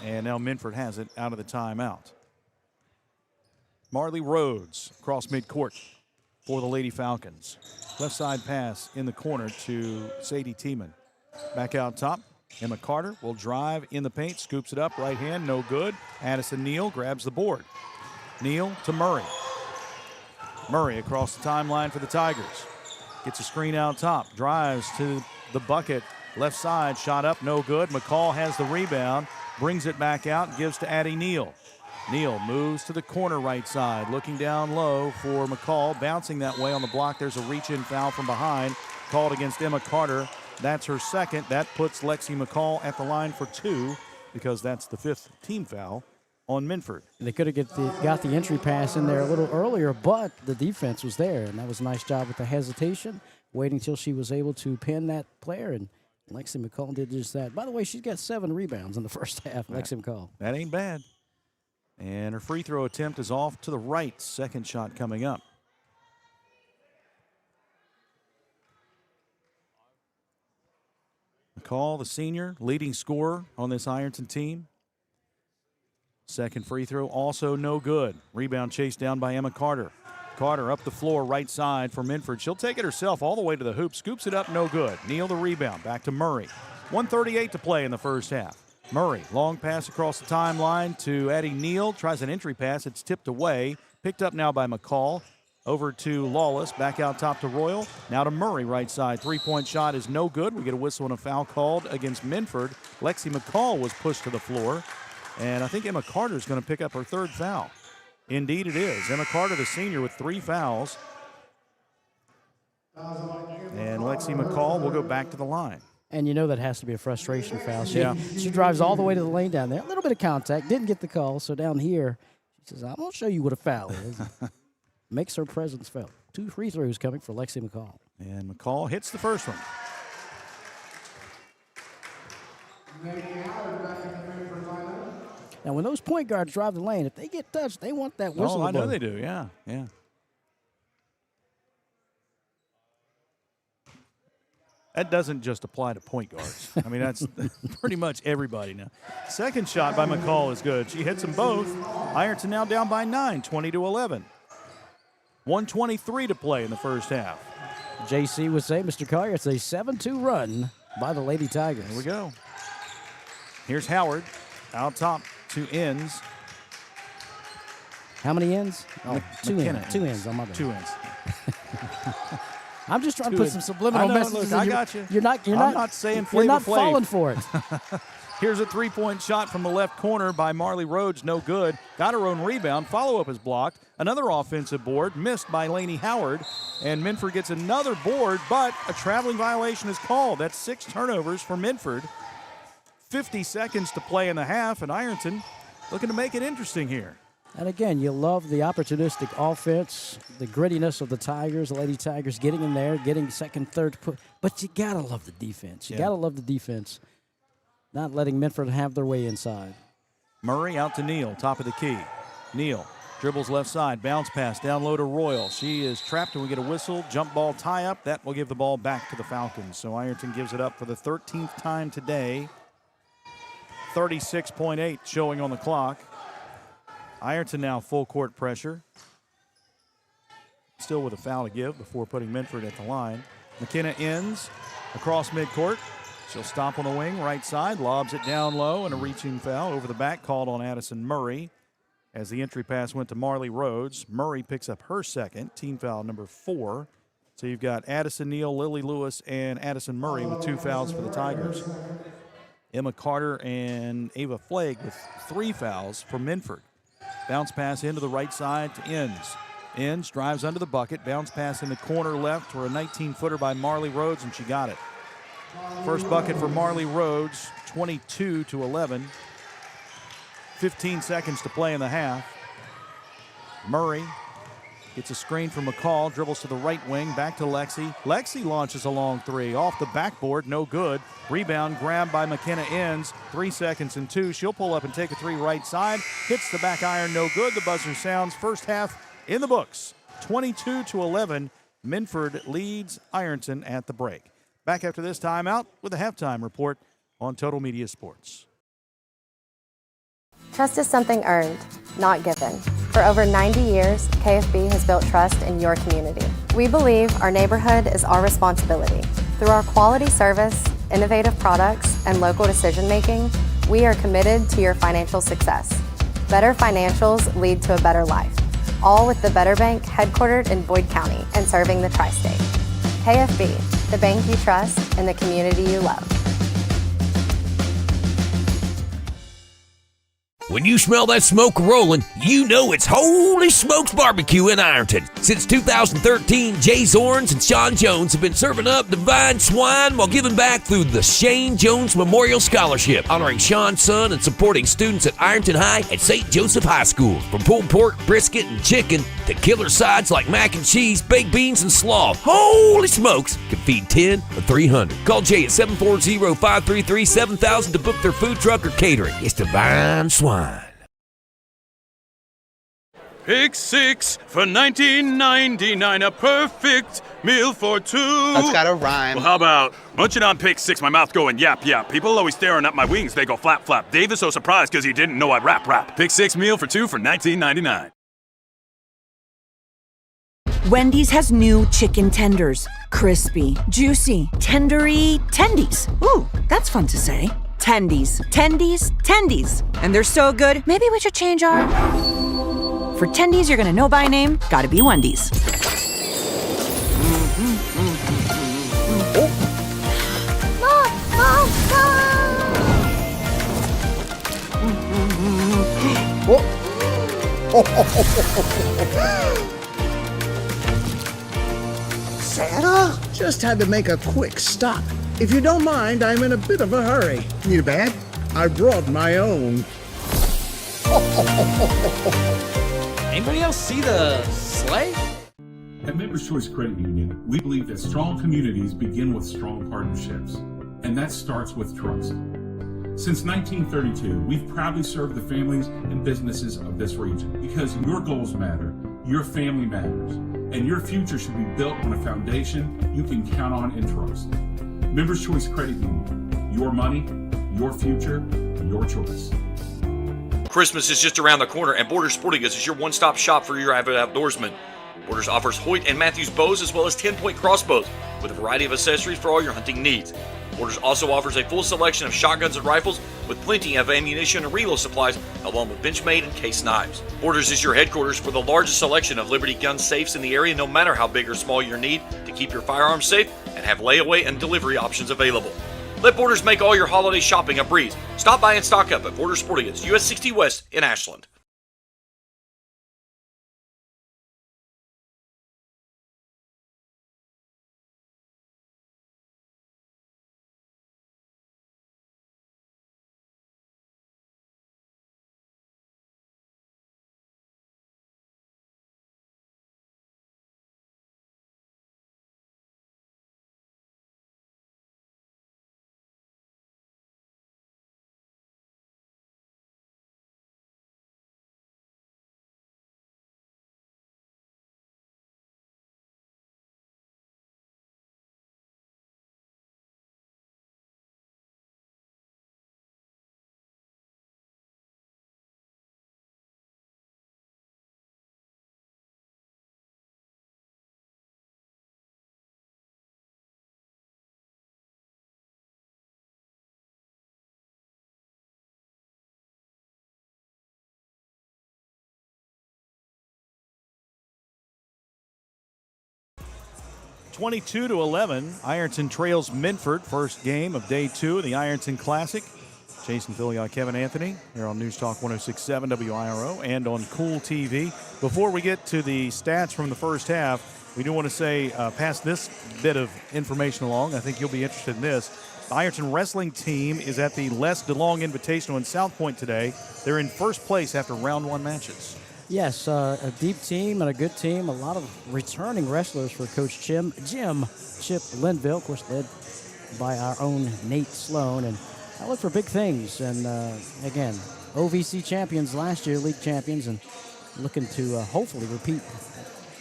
And now Minford has it out of the timeout. Marley Rhodes across midcourt for the Lady Falcons. Left side pass in the corner to Sadie Tiemann. Back out top. Emma Carter will drive in the paint, scoops it up, right hand, no good. Addison Neal grabs the board. Neal to Murray. Murray across the timeline for the Tigers. Gets a screen out top, drives to the bucket. Left side, shot up, no good. McCall has the rebound, brings it back out, and gives to Addie Neal. Neal moves to the corner right side, looking down low for McCall, bouncing that way on the block. There's a reach-in foul from behind, called against Emma Carter. That's her second. That puts Lexi McCall at the line for 2. because that's the 5th team foul on Minford. They could have got the entry pass in there a little earlier, but the defense was there, and that was a nice job with the hesitation, waiting until she was able to pin that player, and Lexi McCall did just that. By the way, she's got 7 rebounds in the first half, Lexi McCall. That ain't bad. And her free throw attempt is off to the right. Second shot coming up. McCall, the senior, leading scorer on this Ironton team. Second free throw, also no good. Rebound chased down by Emma Carter. Carter up the floor, right side for Minford. She'll take it herself all the way to the hoop. Scoops it up, no good. Neal the rebound, back to Murray. 1:38 to play in the first half. Murray, long pass across the timeline to Addie Neal. Tries an entry pass. It's tipped away. Picked up now by McCall. Over to Lawless. Back out top to Royal. Now to Murray, right side. Three-point shot is no good. We get a whistle and a foul called against Minford. Lexi McCall was pushed to the floor. And I think Emma Carter is going to pick up her 3rd foul. Indeed it is. Emma Carter, the senior, with 3 fouls. And Lexi McCall will go back to the line. And you know that has to be a frustration foul. She drives all the way to the lane down there. A little bit of contact. Didn't get the call. So down here, she says, I'm going to show you what a foul is. Makes her presence felt. 2 free throws coming for Lexi McCall. And McCall hits the first one. Now, when those point guards drive the lane, if they get touched, they want that whistle. Oh, I know they do, yeah. That doesn't just apply to point guards. I mean, that's pretty much everybody now. Second shot by McCall is good. She hits them both. Ironton now down by 9, 20-11. 1:23 to play in the first half. JC would say, Mr. Collier, it's a 7-2 run by the Lady Tigers. Here we go. Here's Howard out top to ends. How many ends? Oh, 2 ends. 2 ends. Oh, my bad. 2 ends. I'm just trying to put some subliminal messages. Look, I got you. You're not saying you're not Flav. falling for it. Here's a three-point shot from the left corner by Marley Rhodes. No good. Got her own rebound. Follow-up is blocked. Another offensive board missed by Lainey Howard. And Minford gets another board, but a traveling violation is called. That's 6 turnovers for Minford. 50 seconds to play in the half, and Ironton looking to make it interesting here. And again, you love the opportunistic offense, the grittiness of the Tigers, the Lady Tigers getting in there, getting second, third. But you got to love the defense. You got to love the defense, not letting Minford have their way inside. Murray out to Neal, top of the key. Neal dribbles left side, bounce pass down low to Royal. She is trapped and we get a whistle. Jump ball tie up. That will give the ball back to the Falcons. So Ironton gives it up for the 13th time today. 36.8 showing on the clock. Ironton now full court pressure. Still with a foul to give before putting Minford at the line. McKenna ends across midcourt. She'll stop on the wing, right side, lobs it down low, and a reaching foul over the back called on Addison Murray. As the entry pass went to Marley Rhodes, Murray picks up her second, team foul number 4. So you've got Addison Neal, Lily Lewis, and Addison Murray with 2 fouls for the Tigers. Emma Carter and Ava Flagg with 3 fouls for Minford. Bounce pass into the right side to Enns. Enns drives under the bucket. Bounce pass in the corner left for a 19-footer by Marley Rhodes, and she got it. First bucket for Marley Rhodes, 22-11. 15 seconds to play in the half. Murray gets a screen from McCall, dribbles to the right wing, back to Lexi. Lexi launches a long 3, off the backboard, no good. Rebound grabbed by McKenna Enns, 3 seconds and 2. She'll pull up and take a 3 right side. Hits the back iron, no good. The buzzer sounds. First half in the books. 22-11. Minford leads Ironton at the break. Back after this timeout with a halftime report on Total Media Sports. Trust is something earned, not given. For over 90 years, KFB has built trust in your community. We believe our neighborhood is our responsibility. Through our quality service, innovative products, and local decision-making, we are committed to your financial success. Better financials lead to a better life. All with the Better Bank headquartered in Boyd County and serving the tri-state. KFB, the bank you trust and the community you love. When you smell that smoke rolling, you know it's Holy Smokes Barbecue in Ironton. Since 2013, Jay Zorns and Sean Jones have been serving up divine swine while giving back through the Shane Jones Memorial Scholarship, honoring Sean's son and supporting students at Ironton High and St. Joseph High School. From pulled pork, brisket, and chicken to killer sides like mac and cheese, baked beans, and slaw, Holy Smokes can feed 10 or 300. Call Jay at 740-533-7000 to book their food truck or catering. It's divine swine. Pick six for $19.99, a perfect meal for two. That's gotta rhyme. Well, how about munching on pick six, my mouth going yap, yap. People always staring at my wings, they go flap, flap. Dave is so surprised because he didn't know I'd rap. Pick six meal for two for $19.99. Wendy's has new chicken tenders. Crispy, juicy, tendery tendies. Ooh, that's fun to say. Tendies, tendies, tendies. And they're so good, maybe we should change our... For tendies you're gonna know by name, gotta be Wendy's. Santa? Just had to make a quick stop. If you don't mind, I'm in a bit of a hurry. Need a bag? I brought my own. Anybody else see the sleigh? At Members Choice Credit Union, we believe that strong communities begin with strong partnerships, and that starts with trust. Since 1932, we've proudly served the families and businesses of this region because your goals matter, your family matters, and your future should be built on a foundation you can count on and trust. Members Choice Credit Union, your money, your future, your choice. Christmas is just around the corner, and Borders Sporting Goods is your one-stop shop for your avid outdoorsman. Borders offers Hoyt and Matthews bows as well as 10-point crossbows with a variety of accessories for all your hunting needs. Borders also offers a full selection of shotguns and rifles with plenty of ammunition and reload supplies along with Benchmade and case knives. Borders is your headquarters for the largest selection of Liberty gun safes in the area, no matter how big or small your need to keep your firearms safe, and have layaway and delivery options available. Let Borders make all your holiday shopping a breeze. Stop by and stock up at Borders Sporting Goods, US 60 West in Ashland. (22-11). Ironton trails Minford. First game of day 2 of the Ironton Classic. Jason Filion, Kevin Anthony here on News Talk 106.7 WIRO and on Kool TV. Before we get to the stats from the first half, we do want to say, pass this bit of information along. I think you'll be interested in this. The Ironton wrestling team is at the Les DeLong Invitational in South Point today. They're in first place after round 1 matches. Yes, a deep team and a good team. A lot of returning wrestlers for Coach Chip Linville, of course, led by our own Nate Sloan. And I look for big things. And again, OVC champions last year, league champions, and looking to hopefully repeat.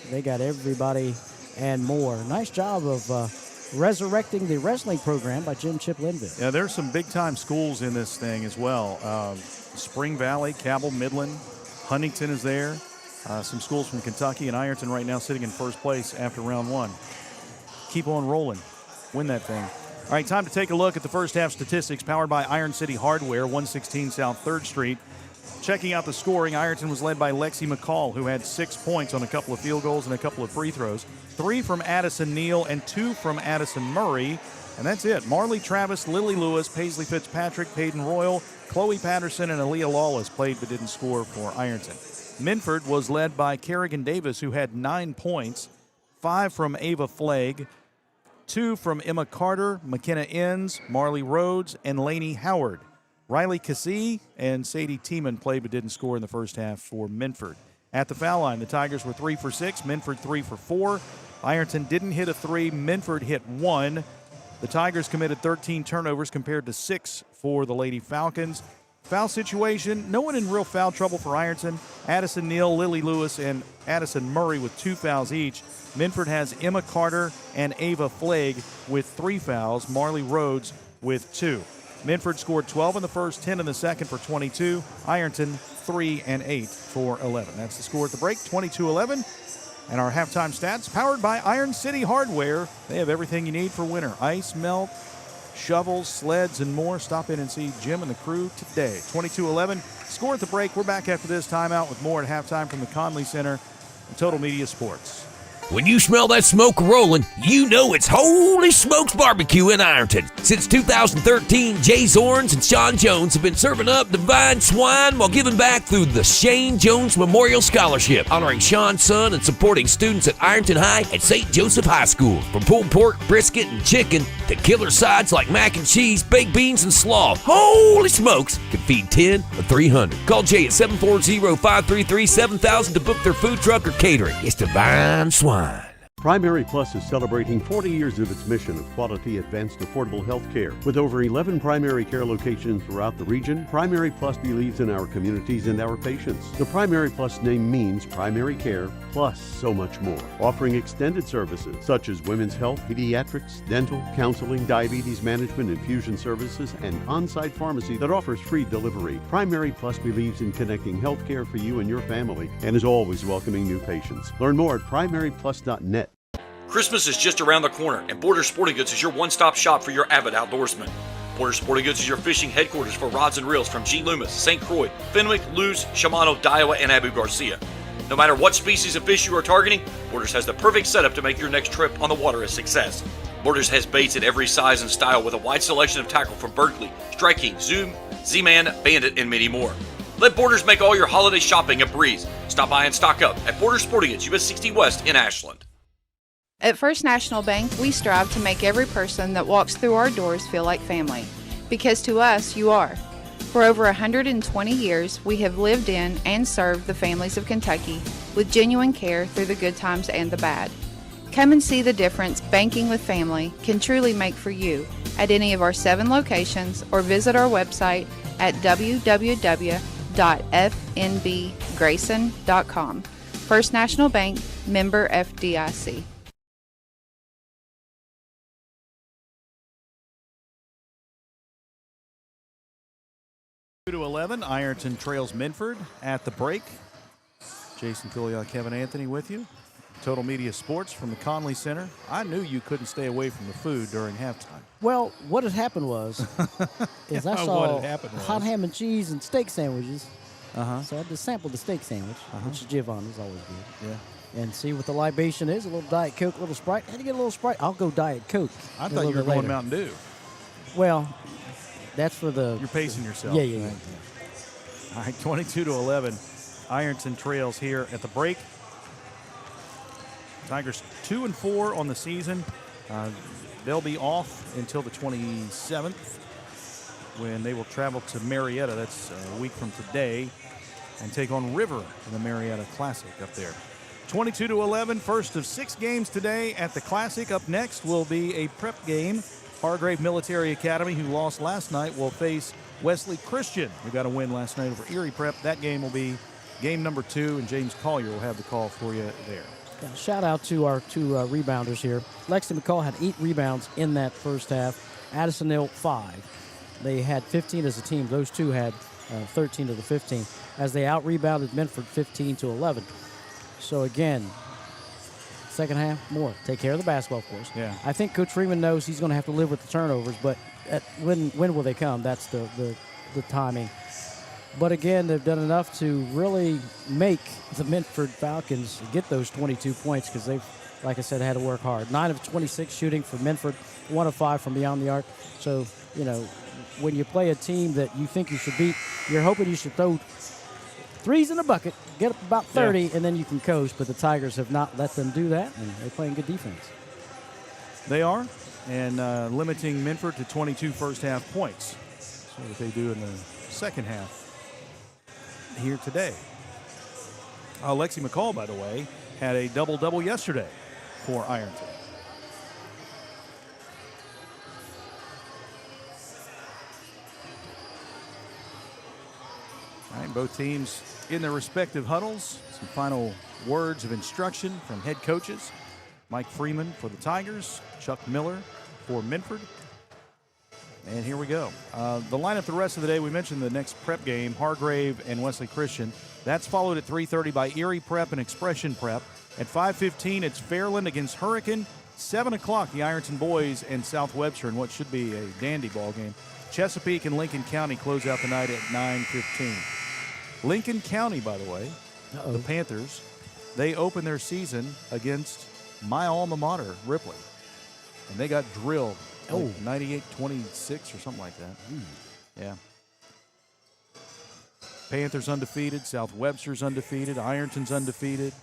They got everybody and more. Nice job of resurrecting the wrestling program by Chip Linville. Yeah, there's some big-time schools in this thing as well. Spring Valley, Cabell, Midland, Huntington is there. Some schools from Kentucky, and Ironton right now sitting in first place after round 1. Keep on rolling. Win that thing. All right, time to take a look at the first half statistics powered by Iron City Hardware, 116 South 3rd Street. Checking out the scoring, Ironton was led by Lexi McCall, who had 6 points on a couple of field goals and a couple of free throws. 3 from Addison Neal and 2 from Addison Murray. And that's it. Marley Travis, Lily Lewis, Paisley Fitzpatrick, Peyton Royal, Chloe Patterson and Aaliyah Lawless played but didn't score for Ironton. Minford was led by Kerrigan Davis, who had 9 points, 5 from Ava Flagg, 2 from Emma Carter, McKenna Enns, Marley Rhodes, and Lainey Howard. Riley Cassee and Sadie Tiemann played but didn't score in the first half for Minford. At the foul line, the Tigers were 3 for 6, Minford 3 for 4. Ironton didn't hit a 3, Minford hit 1. The Tigers committed 13 turnovers compared to 6 for the Lady Falcons. Foul situation, no one in real foul trouble for Ironton. Addison Neal, Lily Lewis, and Addison Murray with 2 fouls each. Minford has Emma Carter and Ava Flagg with 3 fouls, Marley Rhodes with 2. Minford scored 12 in the first, 10 in the second for 22. Ironton 3 and 8 for 11. That's the score at the break, 22-11. And our halftime stats, powered by Iron City Hardware. They have everything you need for winter. Ice, melt, shovels, sleds, and more. Stop in and see Jim and the crew today. 22-11. Score at the break. We're back after this timeout with more at halftime from the Conley Center and Total Media Sports. When you smell that smoke rolling, you know it's Holy Smokes Barbecue in Ironton. Since 2013, Jay Zorns and Sean Jones have been serving up divine swine while giving back through the Shane Jones Memorial Scholarship, honoring Sean's son and supporting students at Ironton High and St. Joseph High School. From pulled pork, brisket, and chicken to killer sides like mac and cheese, baked beans, and slaw, Holy Smokes can feed 10 or 300. Call Jay at 740-533-7000 to book their food truck or catering. It's divine swine. Primary Plus is celebrating 40 years of its mission of quality, advanced, affordable health care. With over 11 primary care locations throughout the region, Primary Plus believes in our communities and our patients. The Primary Plus name means primary care plus so much more. Offering extended services such as women's health, pediatrics, dental, counseling, diabetes management, infusion services, and on-site pharmacy that offers free delivery. Primary Plus believes in connecting health care for you and your family and is always welcoming new patients. Learn more at primaryplus.net. Christmas is just around the corner, and Borders Sporting Goods is your one-stop shop for your avid outdoorsman. Borders Sporting Goods is your fishing headquarters for rods and reels from G. Loomis, St. Croix, Fenwick, Lewes, Shimano, Daiwa, and Abu Garcia. No matter what species of fish you are targeting, Borders has the perfect setup to make your next trip on the water a success. Borders has baits in every size and style with a wide selection of tackle from Berkley, Strike King, Zoom, Z-Man, Bandit, and many more. Let Borders make all your holiday shopping a breeze. Stop by and stock up at Borders Sporting Goods, US 60 West in Ashland. At First National Bank, we strive to make every person that walks through our doors feel like family. Because to us, you are. For over 120 years, we have lived in and served the families of Kentucky with genuine care through the good times and the bad. Come and see the difference banking with family can truly make for you at any of our 7 locations or visit our website at www.fnbgrayson.com. First National Bank, member FDIC. 2-11, Ironton trails Minford at the break. Jason Fillion, Kevin Anthony with you. Total Media Sports from the Conley Center. I knew you couldn't stay away from the food during halftime. Well, what had happened was is I saw hot ham and cheese and steak sandwiches. So I had to sample the steak sandwich, which is Giovanni's, always good. Yeah. And see what the libation is, a little Diet Coke, a little Sprite. Had to get a little Sprite. I'll go Diet Coke. I thought you were going Mountain Dew. Well, that's for the... You're pacing yourself. Yeah. All right, 22-11. Ironton trails here at the break. Tigers 2-4 on the season. They'll be off until the 27th when they will travel to Marietta. That's a week from today, and take on River in the Marietta Classic up there. 22-11, first of 6 games today at the Classic. Up next will be a prep game. Hargrave Military Academy, who lost last night, will face Wesley Christian, who got a win last night over Erie Prep. That game will be game number 2, and James Collier will have the call for you there. Yeah, shout out to our 2 rebounders here. Lexi McCall had 8 rebounds in that first half. Addison Hill 5. They had 15 as a team. Those 2 had 13 to the 15 as they out-rebounded Minford 15-11. So again, second half, more. Take care of the basketball, of course. Yeah. I think Coach Freeman knows he's going to have to live with the turnovers, but when will they come? That's the timing. But again, they've done enough to really make the Minford Falcons get those 22 points because they've, like I said, had to work hard. 9 of 26 shooting for Minford, 1 of 5 from beyond the arc. So, when you play a team that you think you should beat, you're hoping you should throw threes in a bucket, get up about 30, and then you can coast. But the Tigers have not let them do that, and they're playing good defense. They are, and limiting Minford to 22 first-half points. That's what they do in the second half here today. Lexi McCall, by the way, had a double-double yesterday for Ironton. All right, both teams in their respective huddles. Some final words of instruction from head coaches. Mike Freeman for the Tigers, Chuck Miller for Minford. And here we go. The lineup the rest of the day, we mentioned the next prep game, Hargrave and Wesley Christian. That's followed at 3:30 by Erie Prep and Expression Prep. At 5:15, it's Fairland against Hurricane. 7 o'clock, the Ironton boys and South Webster in what should be a dandy ball game. Chesapeake and Lincoln County close out the night at 9:15. Lincoln County, by the way, the Panthers, they opened their season against my alma mater, Ripley. And they got drilled. 98-26 or something like that. Yeah. Panthers undefeated. South Webster's undefeated. Ironton's undefeated.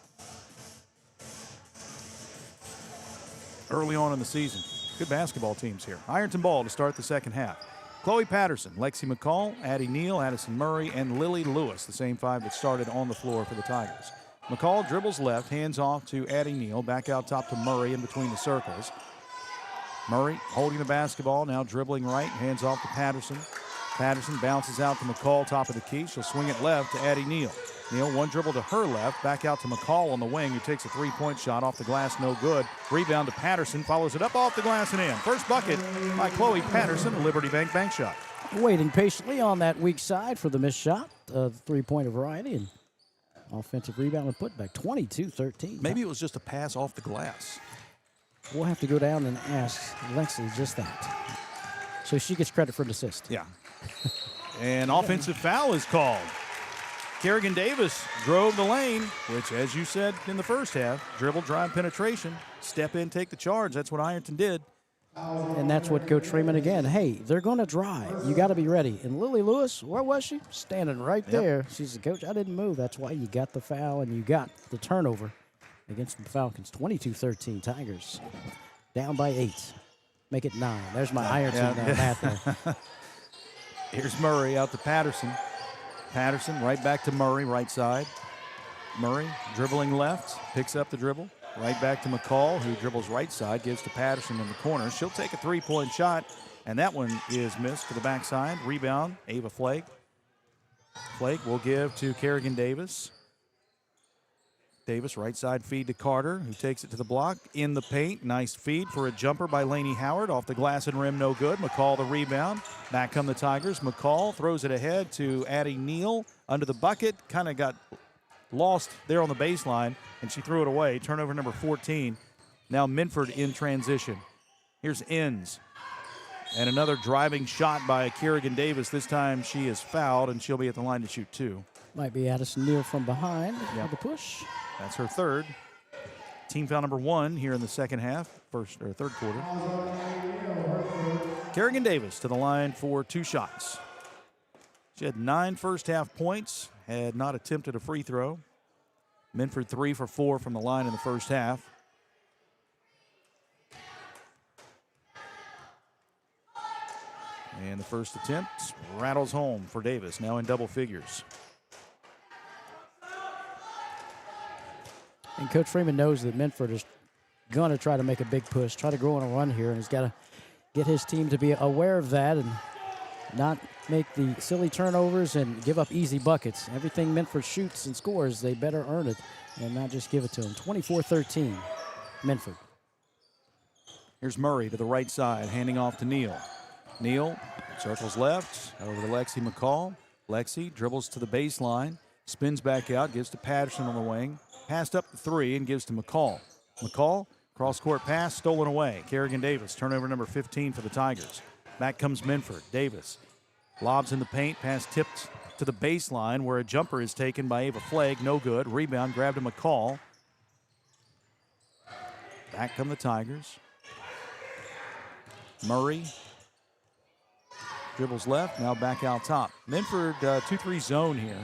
Early on in the season. Good basketball teams here. Ironton ball to start the second half. Chloe Patterson, Lexi McCall, Addie Neal, Addison Murray, and Lily Lewis, the same five that started on the floor for the Tigers. McCall dribbles left, hands off to Addie Neal, back out top to Murray in between the circles. Murray holding the basketball, now dribbling right, hands off to Patterson. Patterson bounces out to McCall, top of the key. She'll swing it left to Addie Neal. Neal, one dribble to her left, back out to McCall on the wing, who takes a three-point shot off the glass, no good. Rebound to Patterson, follows it up off the glass and in. First bucket by Chloe Patterson, a Liberty Bank bank shot. Waiting patiently on that weak side for the missed shot, three-pointer variety, and offensive rebound and putback, 22-13. Maybe it was just a pass off the glass. We'll have to go down and ask Lexi just that. So she gets credit for the assist. Yeah. And offensive foul is called. Kerrigan Davis drove the lane, which, as you said in the first half, dribble, drive, penetration, step in, take the charge. That's what Ironton did. And that's what Coach Freeman again. Hey, they're going to drive. You got to be ready. And Lily Lewis, where was she? Standing right there. She's the coach. I didn't move. That's why you got the foul and you got the turnover against the Falcons. 22-13 Tigers. Down by 8. Make it 9. There's my Ironton math there. Here's Murray out to Patterson. Patterson right back to Murray, right side. Murray dribbling left, picks up the dribble. Right back to McCall, who dribbles right side, gives to Patterson in the corner. She'll take a three-point shot, and that one is missed to the backside. Rebound, Ava Flake. Flake will give to Kerrigan Davis. Davis, right side feed to Carter, who takes it to the block. In the paint, nice feed for a jumper by Lainey Howard. Off the glass and rim, no good. McCall the rebound. Back come the Tigers. McCall throws it ahead to Addie Neal. Under the bucket, kind of got lost there on the baseline, and she threw it away. Turnover number 14. Now Minford in transition. Here's Inns. And another driving shot by Kerrigan Davis. This time she is fouled, and she'll be at the line to shoot 2. Might be Addison Neal from behind with the push. That's her third. Team foul number 1 here in the second half, third quarter. Kerrigan Davis to the line for 2 shots. She had 9 first-half points, had not attempted a free throw. Minford 3 for 4 from the line in the first half. And the first attempt rattles home for Davis, now in double figures. And Coach Freeman knows that Minford is going to try to make a big push, try to go on a run here, and he's got to get his team to be aware of that and not make the silly turnovers and give up easy buckets. Everything Minford shoots and scores, they better earn it and not just give it to them. 24-13, Minford. Here's Murray to the right side, handing off to Neal. Neal circles left, over to Lexi McCall. Lexi dribbles to the baseline, spins back out, gives to Patterson on the wing. Passed up the 3 and gives to McCall. McCall, cross-court pass, stolen away. Kerrigan Davis, turnover number 15 for the Tigers. Back comes Minford. Davis lobs in the paint, pass tipped to the baseline where a jumper is taken by Ava Flake. No good. Rebound grabbed to McCall. Back come the Tigers. Murray Dribbles left, now back out top. Minford 2-3 zone here.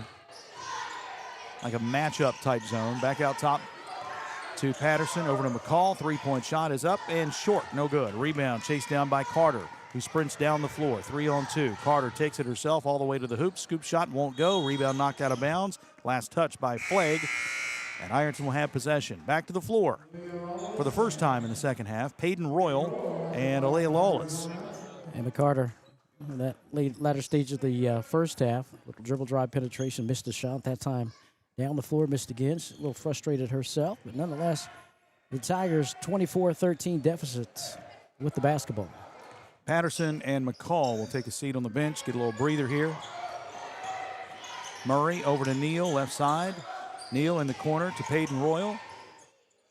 Like a matchup type zone. Back out top to Patterson, over to McCall. Three-point shot is up and short, no good. Rebound chased down by Carter, who sprints down the floor. 3-on-2. Carter takes it herself all the way to the hoop. Scoop shot won't go. Rebound knocked out of bounds. Last touch by Flagg. And Ironton will have possession. Back to the floor for the first time in the second half. Peyton Royal and Alea Lawless. And Carter, in that latter stage of the first half, little dribble drive penetration, missed a shot that time. Down the floor, missed again. She's a little frustrated herself, but nonetheless, the Tigers 24-13 deficit with the basketball. Patterson and McCall will take a seat on the bench, get a little breather here. Murray over to Neal, left side. Neal in the corner to Peyton Royal.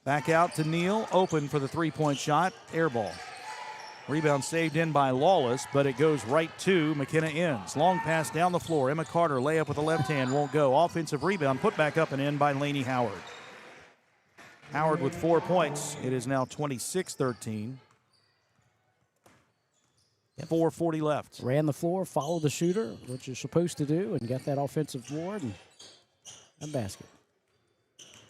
Back out to Neal, open for the three-point shot, air ball. Rebound saved in by Lawless, but it goes right to McKenna Inns. Long pass down the floor. Emma Carter, layup with the left hand, won't go. Offensive rebound, put back up and in by Lainey Howard. Howard with 4 points. It is now 26-13. 4:40 left. Ran the floor, followed the shooter, which you're supposed to do, and got that offensive board and a basket.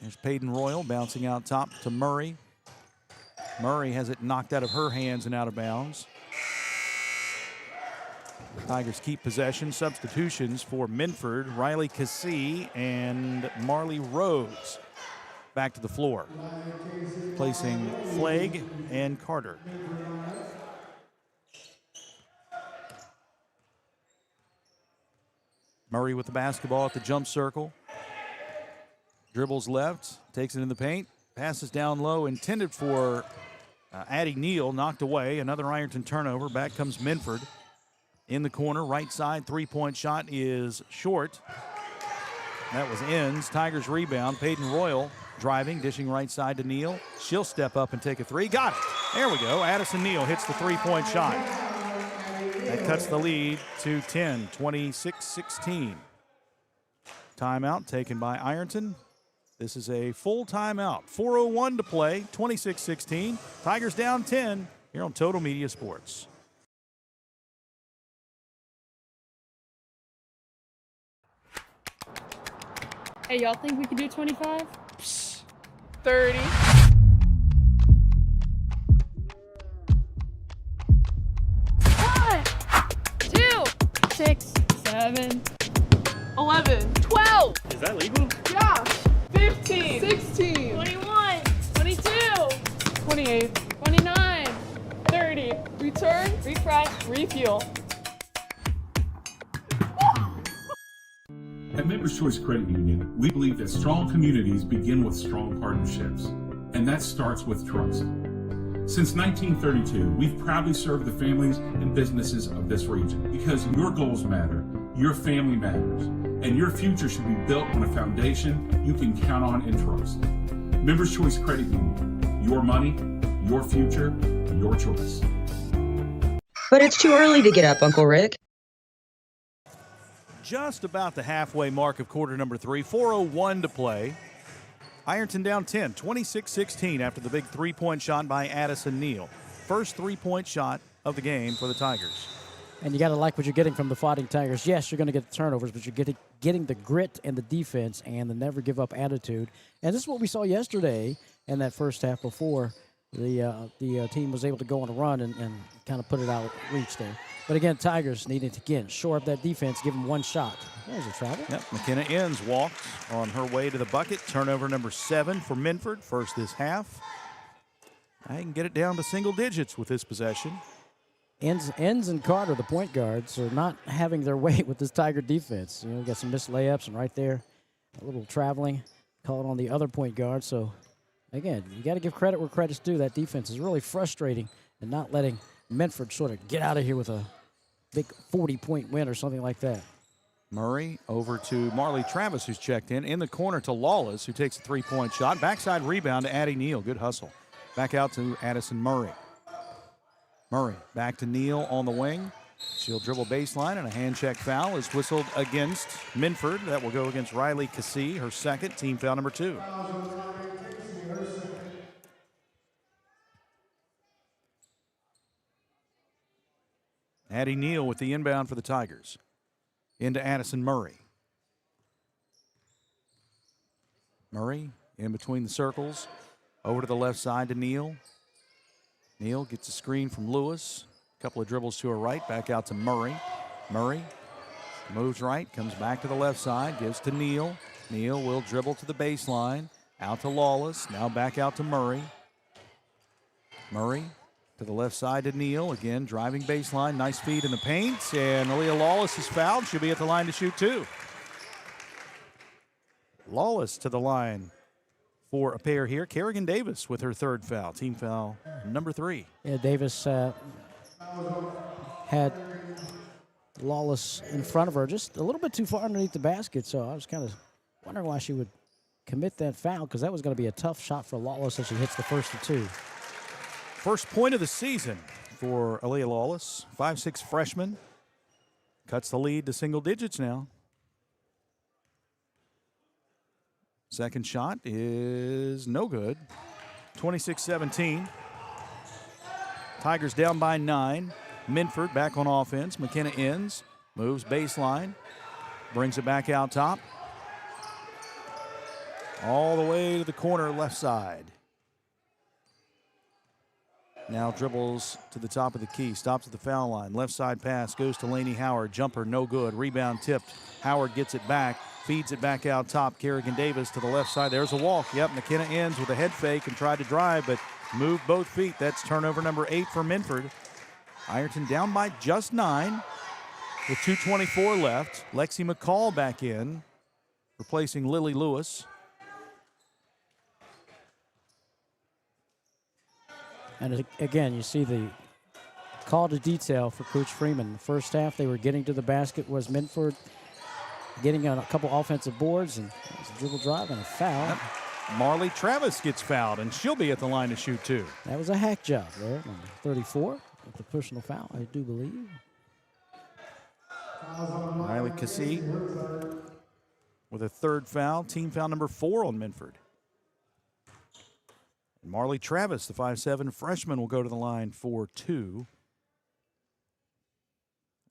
There's Peyton Royal bouncing out top to Murray. Murray has it knocked out of her hands and out of bounds. Tigers keep possession. Substitutions for Minford, Riley Cassee, and Marley Rhodes. Back to the floor, placing Flagg and Carter. Murray with the basketball at the jump circle. Dribbles left, takes it in the paint, passes down low, intended for Addie Neal, knocked away. Another Ironton turnover. Back comes Minford. In the corner, right side, three-point shot is short. That was Inns. Tigers rebound. Peyton Royal driving, dishing right side to Neal. She'll step up and take a three. Got it. There we go. Addison Neal hits the three-point shot. That cuts the lead to 10, 26-16. Timeout taken by Ironton. This is a full timeout. 4:01 to play, 26-16. Tigers down 10 here on Total Media Sports. Hey, y'all think we could do 25? 30. 1, 2, 6, 7, 11, 12. Is that legal? Yeah. 15, 16, 21, 22, 28, 29, 30. Return, refresh, refuel. At Members Choice Credit Union, we believe that strong communities begin with strong partnerships, and that starts with trust. Since 1932, we've proudly served the families and businesses of this region because your goals matter, your family matters, and your future should be built on a foundation you can count on and trust. Members Choice Credit Union, your money, your future, your choice. But it's too early to get up, Uncle Rick. Just about the halfway mark of quarter number 3, 4:01 to play. Ironton down 10, 26-16 after the big three-point shot by Addison Neal. First three-point shot of the game for the Tigers. And you got to like what you're getting from the Fighting Tigers. Yes, you're going to get the turnovers, but you're getting the grit and the defense and the never-give-up attitude. And this is what we saw yesterday in that first half before the team was able to go on a run and kind of put it out of reach there. But again, Tigers needed to, again, shore up that defense, give them one shot. There's a travel. Yep, McKenna Inns walked on her way to the bucket. Turnover number 7 for Minford, first this half. I can get it down to single digits with this possession. Inns and Carter, the point guards, are not having their way with this Tiger defense. You know, got some missed layups, and right there, a little traveling, called on the other point guard. So, again, you got to give credit where credit's due. That defense is really frustrating and not letting Minford sort of get out of here with a big 40-point win or something like that. Murray over to Marley Travis, who's checked in the corner to Lawless, who takes a three-point shot. Backside rebound to Addie Neal. Good hustle. Back out to Addison Murray. Murray back to Neal on the wing. She'll dribble baseline, and a hand check foul is whistled against Minford. That will go against Riley Cassee, her second, team foul number 2. Addie Neal with the inbound for the Tigers. Into Addison Murray. Murray in between the circles. Over to the left side to Neal. Neal gets a screen from Lewis. A couple of dribbles to her right. Back out to Murray. Murray moves right. Comes back to the left side. Gives to Neal. Neal will dribble to the baseline. Out to Lawless. Now back out to Murray. Murray to the left side to Neal. Again, driving baseline. Nice feed in the paint. And Aaliyah Lawless is fouled. She'll be at the line to shoot two. Lawless to the line for a pair here. Kerrigan Davis with her third foul. Team foul number 3. Yeah, Davis had Lawless in front of her just a little bit too far underneath the basket, so I was kind of wondering why she would commit that foul, because that was going to be a tough shot for Lawless as she hits the first of two. First point of the season for Aaliyah Lawless. 5'6" freshman. Cuts the lead to single digits now. Second shot is no good. 26-17. Tigers down by 9. Minford back on offense. McKenna ends. Moves baseline. Brings it back out top. All the way to the corner left side. Now dribbles to the top of the key. Stops at the foul line. Left side pass goes to Lainey Howard. Jumper no good. Rebound tipped. Howard gets it back. Feeds it back out top. Kerrigan Davis to the left side. There's a walk. Yep, McKenna ends with a head fake and tried to drive, but moved both feet. That's turnover number 8 for Minford. Ironton down by just 9 with 2:24 left. Lexi McCall back in, replacing Lily Lewis. And again, you see the call to detail for Coach Freeman. The first half, they were getting to the basket, was Minford getting on a couple offensive boards, and it's a dribble drive and a foul. Marley Travis gets fouled, and she'll be at the line to shoot two. That was a hack job there, number 34, with the personal foul, I do believe. Riley Cassie with a third foul, team foul number 4 on Minford. And Marley Travis, the 5'7" freshman, will go to the line for 2.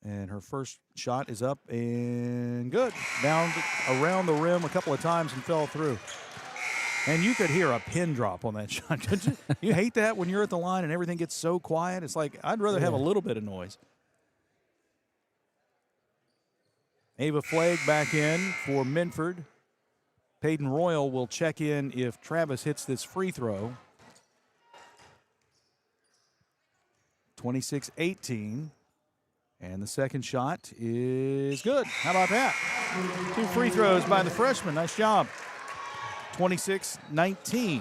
And her first shot is up and good. Bound around the rim a couple of times and fell through. And you could hear a pin drop on that shot. You hate that when you're at the line and everything gets so quiet. It's like, I'd rather have a little bit of noise. Ava Flagg back in for Minford. Peyton Royal will check in if Travis hits this free throw. 26-18. And the second shot is good. How about that? 2 free throws by the freshman. Nice job. 26-19.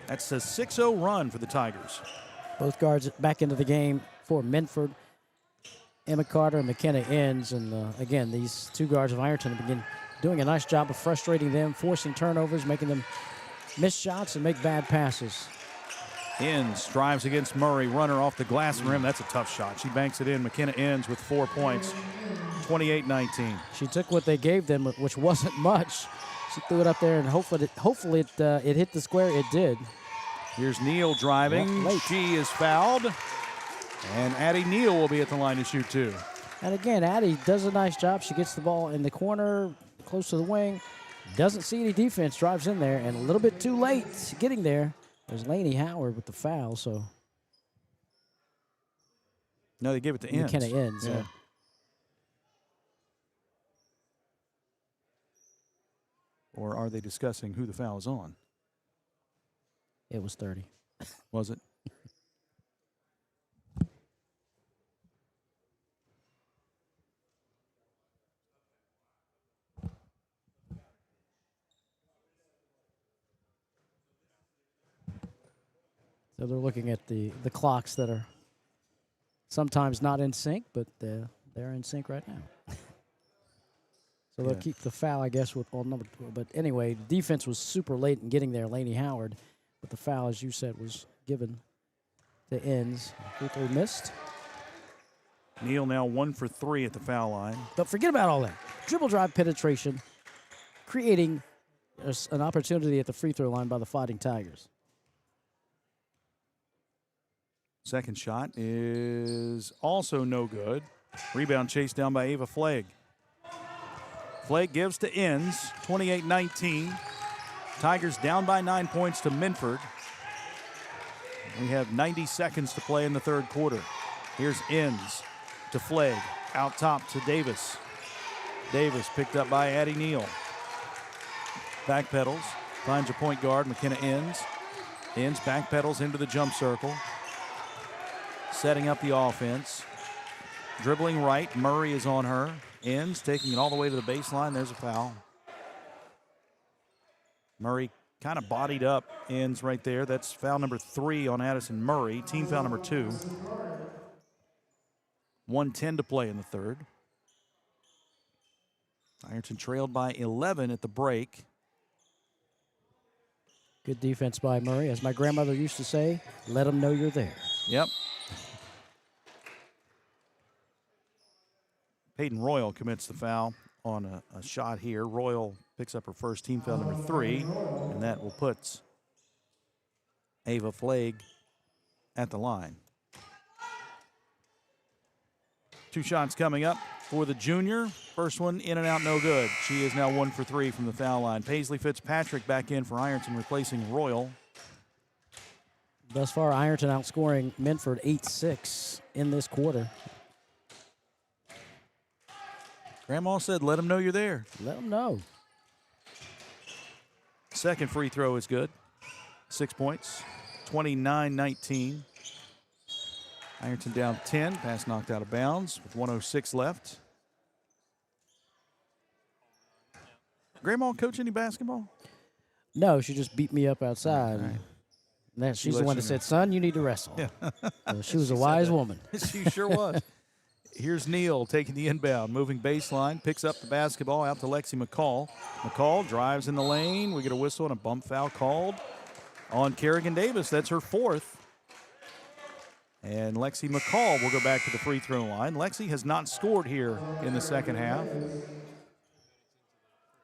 That's a 6-0 run for the Tigers. Both guards back into the game for Minford. Emma Carter and McKenna ends. And again, these two guards of Ironton have been doing a nice job of frustrating them, forcing turnovers, making them miss shots and make bad passes. Ends, drives against Murray, runner off the glass rim. That's a tough shot. She banks it in. McKenna ends with 4 points, 28-19. She took what they gave them, which wasn't much. She threw it up there, and hopefully it hit the square. It did. Here's Neal driving. She is fouled, and Addie Neal will be at the line to shoot 2. And again, Addie does a nice job. She gets the ball in the corner, close to the wing. Doesn't see any defense, drives in there, and a little bit too late getting there. There's Lainey Howard with the foul, so. No, they give it to Ends. McKenna Ends, yeah. Or are they discussing who the foul is on? It was 30. Was it? So they're looking at the clocks that are sometimes not in sync, but they're in sync right now. So they'll keep the foul, I guess, with all number 12. But anyway, the defense was super late in getting there. Lainey Howard, but the foul, as you said, was given to Ends. Free throw missed. Neal now 1 for 3 at the foul line. But forget about all that. Dribble drive penetration, creating an opportunity at the free throw line by the Fighting Tigers. Second shot is also no good. Rebound chased down by Ava Flagg. Flagg gives to Inns, 28-19. Tigers down by 9 points to Minford. We have 90 seconds to play in the third quarter. Here's Inns to Flagg, out top to Davis. Davis picked up by Addie Neal. Backpedals, finds a point guard, McKenna Inns. Inns backpedals into the jump circle. Setting up the offense. Dribbling right, Murray is on her. Inns taking it all the way to the baseline. There's a foul. Murray kind of bodied up Inns right there. That's foul number 3 on Addison Murray. Team foul number 2. 1:10 to play in the third. Ironton trailed by 11 at the break. Good defense by Murray. As my grandmother used to say, let them know you're there. Yep. Peyton Royal commits the foul on a shot here. Royal picks up her first, team foul number 3, and that will put Ava Flagg at the line. 2 shots coming up for the junior. First one in and out, no good. She is now 1 for 3 from the foul line. Paisley Fitzpatrick back in for Ironton, replacing Royal. Thus far, Ironton outscoring Minford 8-6 in this quarter. Grandma said, let them know you're there. Let them know. Second free throw is good. 6 points, 29-19. Ironton down 10. Pass knocked out of bounds with 1:06 left. Grandma coach any basketball? No, she just beat me up outside. Right. And she's the one that said, son, you need to wrestle. Yeah. So she was a wise woman. She sure was. Here's Neal taking the inbound, moving baseline, picks up the basketball out to Lexi McCall. McCall drives in the lane. We get a whistle and a bump foul called on Kerrigan Davis. That's her 4th. And Lexi McCall will go back to the free throw line. Lexi has not scored here in the second half.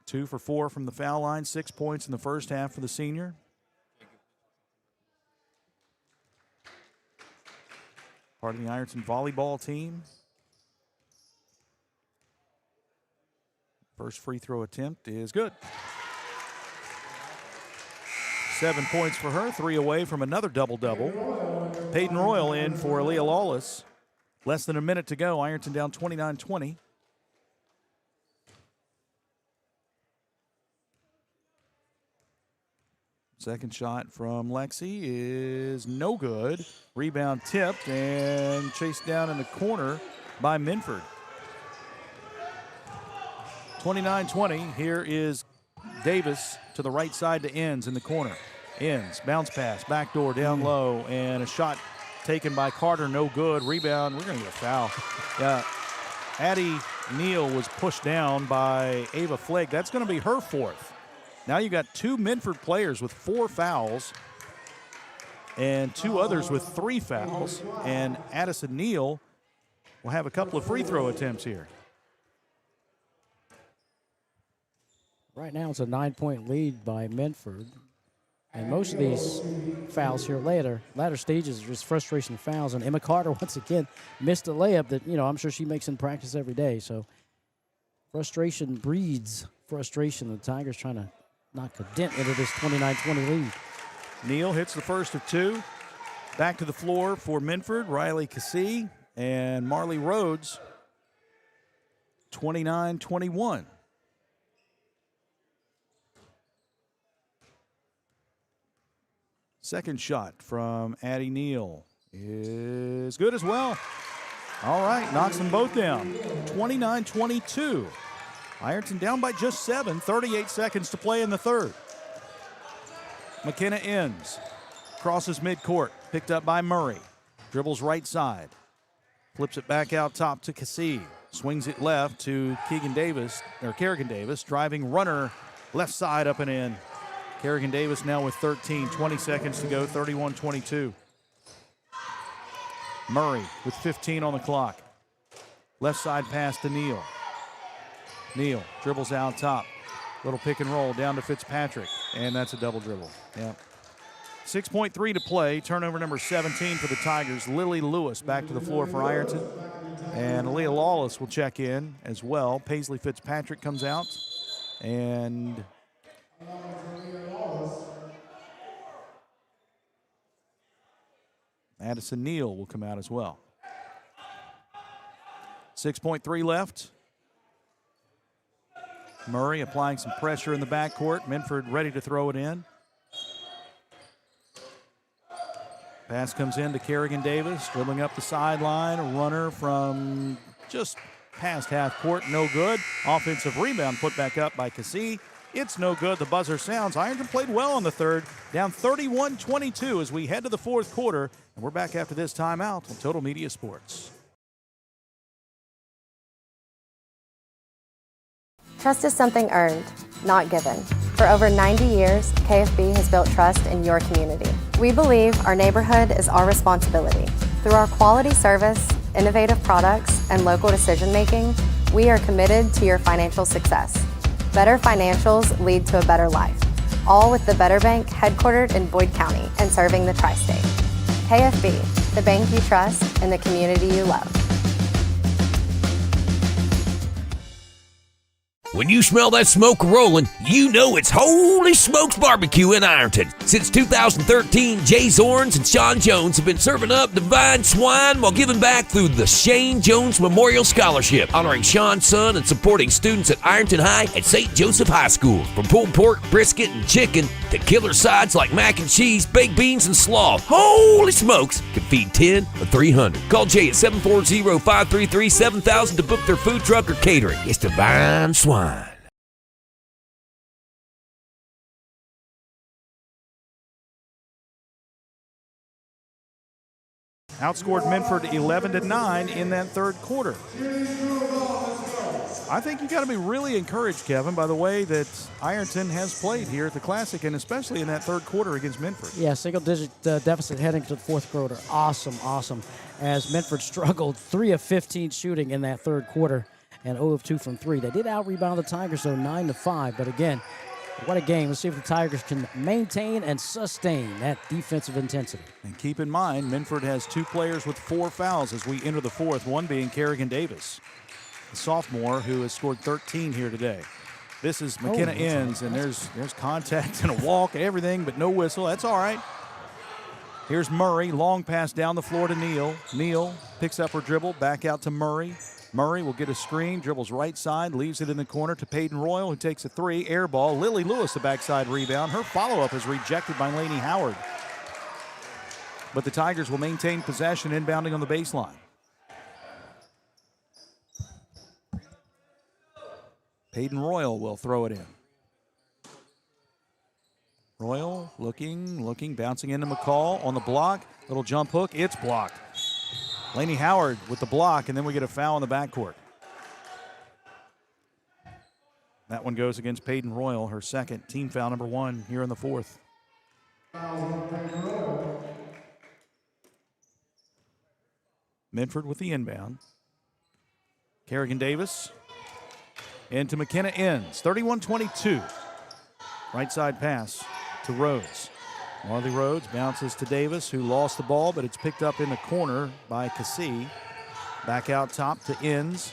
2 for 4 from the foul line, 6 points in the first half for the senior. Part of the Ironton volleyball team. First free throw attempt is good. 7 points for her, 3 away from another double-double. Peyton Royal in for Leah Lawless. Less than a minute to go. Ironton down 29-20. Second shot from Lexi is no good. Rebound tipped and chased down in the corner by Minford. 29-20. Here is Davis to the right side to Inns in the corner. Inns, bounce pass, backdoor down low, and a shot taken by Carter, no good. Rebound, we're going to get a foul. Yeah, Addie Neal was pushed down by Ava Flagg. That's going to be her 4th. Now you got 2 Minford players with 4 fouls and 2 others with 3 fouls. And Addison Neal will have a couple of free throw attempts here. Right now it's a 9-point lead by Minford. And most of these fouls here latter stages are just frustration fouls. And Emma Carter, once again, missed a layup that, I'm sure she makes in practice every day. So frustration breeds frustration. The Tigers trying to knock a dent into this 29-20 lead. Neal hits the first of 2. Back to the floor for Minford, Riley Cassee and Marley Rhodes. 29-21. Second shot from Addie Neal is good as well. All right, knocks them both down. 29-22. Ironton down by just 7, 38 seconds to play in the third. McKenna Inns, crosses midcourt, picked up by Murray. Dribbles right side, flips it back out top to Cassee. Swings it left to Kerrigan Davis, driving runner, left side up and in. Kerrigan Davis now with 13, 20 seconds to go, 31-22. Murray with 15 on the clock. Left side pass to Neal. Neal dribbles out top. Little pick and roll down to Fitzpatrick, and that's a double dribble. Yeah. 6.3 to play. Turnover number 17 for the Tigers. Lily Lewis back to the floor for Ironton. And Aaliyah Lawless will check in as well. Paisley Fitzpatrick comes out. And Addison Neal will come out as well. 6.3 left. Murray applying some pressure in the backcourt. Minford ready to throw it in. Pass comes in to Kerrigan Davis, dribbling up the sideline. A runner from just past half court, no good. Offensive rebound put back up by Cassie. It's no good. The buzzer sounds. Ironton played well in the third, down 31-22 as we head to the fourth quarter. And we're back after this timeout on Total Media Sports. Trust is something earned, not given. For over 90 years, KFB has built trust in your community. We believe our neighborhood is our responsibility. Through our quality service, innovative products, and local decision-making, we are committed to your financial success. Better financials lead to a better life, all with the Better Bank headquartered in Boyd County and serving the tri-state. KFB, the bank you trust and the community you love. When you smell that smoke rolling, you know it's Holy Smokes Barbecue in Ironton. Since 2013, Jay Zorns and Sean Jones have been serving up divine swine while giving back through the Shane Jones Memorial Scholarship, honoring Sean's son and supporting students at Ironton High and St. Joseph High School. From pulled pork, brisket, and chicken to killer sides like mac and cheese, baked beans, and slaw, Holy Smokes can feed 10 or 300. Call Jay at 740-533-7000 to book their food truck or catering. It's divine swine. Outscored Minford 11-9 in that third quarter. I think you got to be really encouraged, Kevin, by the way that Ironton has played here at the Classic, and especially in that third quarter against Minford. Yeah, single-digit deficit heading to the fourth quarter. Awesome, awesome. As Minford struggled, 3 of 15 shooting in that third quarter, and 0 of 2 from 3. They did out-rebound the Tigers, though, 9-5. But again, what a game. Let's see if the Tigers can maintain and sustain that defensive intensity. And keep in mind, Minford has 2 players with 4 fouls as we enter the fourth, one being Kerrigan Davis, the sophomore who has scored 13 here today. This is McKenna Inns, and there's contact and a walk and everything, but no whistle. That's all right. Here's Murray, long pass down the floor to Neal. Neal picks up her dribble, back out to Murray. Murray will get a screen, dribbles right side, leaves it in the corner to Peyton Royal, who takes a 3, air ball. Lily Lewis, the backside rebound. Her follow-up is rejected by Lainey Howard. But the Tigers will maintain possession, inbounding on the baseline. Peyton Royal will throw it in. Royal looking, bouncing into McCall on the block. Little jump hook, it's blocked. Lainey Howard with the block, and then we get a foul in the backcourt. That one goes against Peyton Royal, her second, team foul number 1 here in the fourth. Minford with the inbound. Kerrigan Davis into McKenna Inns, 31-22. Right side pass to Rhodes. Marley Rhodes bounces to Davis, who lost the ball, but it's picked up in the corner by Cassie. Back out top to Inns.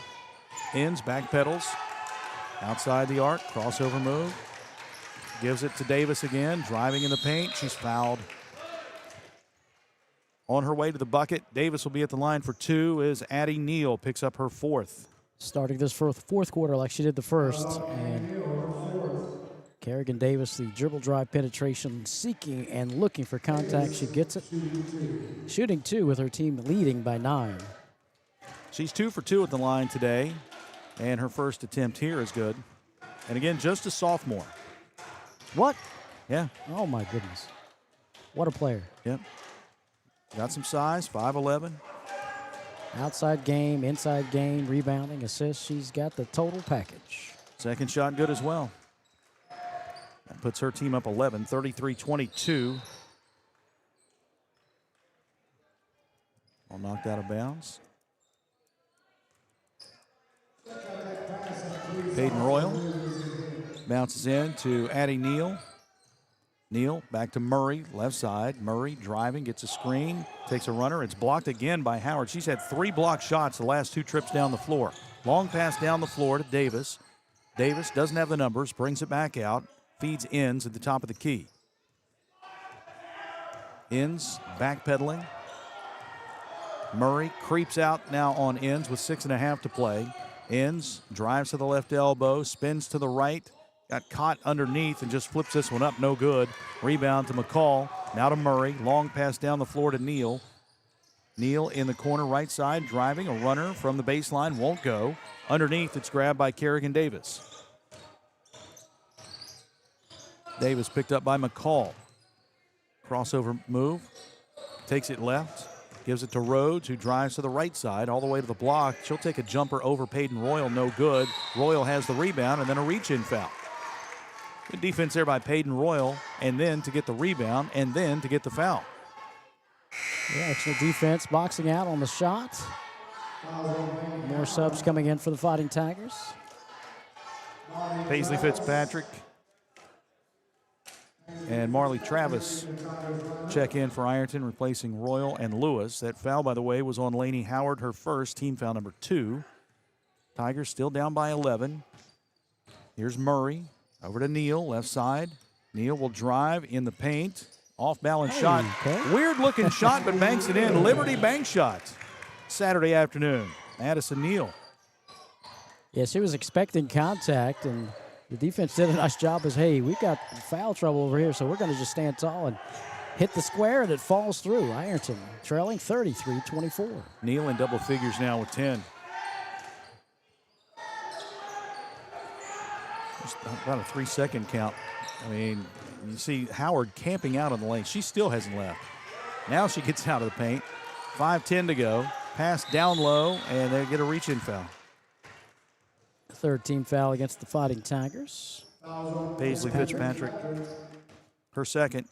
Inns backpedals. Outside the arc, crossover move. Gives it to Davis again, driving in the paint. She's fouled. On her way to the bucket, Davis will be at the line for 2 as Addie Neal picks up her 4th. Starting this fourth quarter like she did the first. And Kerrigan Davis, the dribble drive penetration, seeking and looking for contact. She gets it. Shooting 2 with her team leading by 9. She's 2 for 2 at the line today, and her first attempt here is good. And again, just a sophomore. What? Yeah. Oh, my goodness. What a player. Yep. Got some size, 5'11". Outside game, inside game, rebounding, assists. She's got the total package. Second shot good as well. That puts her team up 11, 33-22. All knocked out of bounds. Peyton Royal bounces in to Addie Neal. Neal back to Murray, left side. Murray driving, gets a screen, takes a runner. It's blocked again by Howard. She's had 3 blocked shots the last 2 trips down the floor. Long pass down the floor to Davis. Davis doesn't have the numbers, brings it back out, feeds Inns at the top of the key. Inns backpedaling. Murray creeps out now on Inns with 6.5 to play. Inns drives to the left elbow, spins to the right. Got caught underneath and just flips this one up, no good. Rebound to McCall, now to Murray. Long pass down the floor to Neal. Neal in the corner right side, driving. A runner from the baseline, won't go. Underneath, it's grabbed by Kerrigan Davis. Davis picked up by McCall. Crossover move, takes it left. Gives it to Rhodes, who drives to the right side, all the way to the block. She'll take a jumper over Peyton Royal, no good. Royal has the rebound, and then a reach-in foul. Good defense there by Peyton Royal, and then to get the rebound, and then to get the foul. Yeah, excellent defense, boxing out on the shot. More subs coming in for the Fighting Tigers. Paisley Fitzpatrick and Marley Travis check in for Ironton, replacing Royal and Lewis. That foul, by the way, was on Lainey Howard, her first, team foul number 2. Tigers still down by 11. Here's Murray, over to Neal, left side. Neal will drive in the paint. Off-balance shot. Okay. Weird-looking shot, but banks it in. Liberty bank shot. Saturday afternoon. Addison Neal. Yeah, she was expecting contact, and the defense did a nice job as, hey, we've got foul trouble over here, so we're going to just stand tall and hit the square, and it falls through. Ironton trailing 33-24. Neal in double figures now with 10. Just about a 3-second count. I mean, you see Howard camping out on the lane. She still hasn't left. Now she gets out of the paint. 5:10 to go. Pass down low, and they get a reach-in foul. Third team foul against the Fighting Tigers. Paisley Fitzpatrick, her second.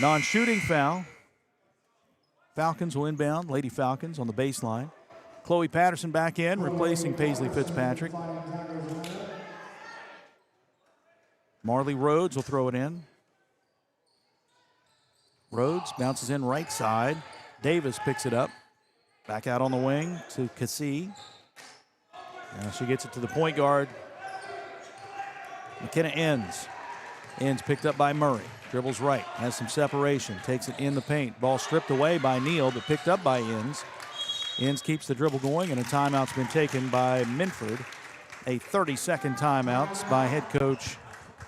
Non-shooting foul. Falcons will inbound. Lady Falcons on the baseline. Chloe Patterson back in, replacing Paisley Fitzpatrick. Marley Rhodes will throw it in. Rhodes bounces in right side. Davis picks it up. Back out on the wing to Cassie. Now she gets it to the point guard. McKenna Inns. Inns picked up by Murray. Dribbles right, has some separation, takes it in the paint. Ball stripped away by Neal, but picked up by Inns. Inns keeps the dribble going, and a timeout's been taken by Minford. A 30-second timeout by head coach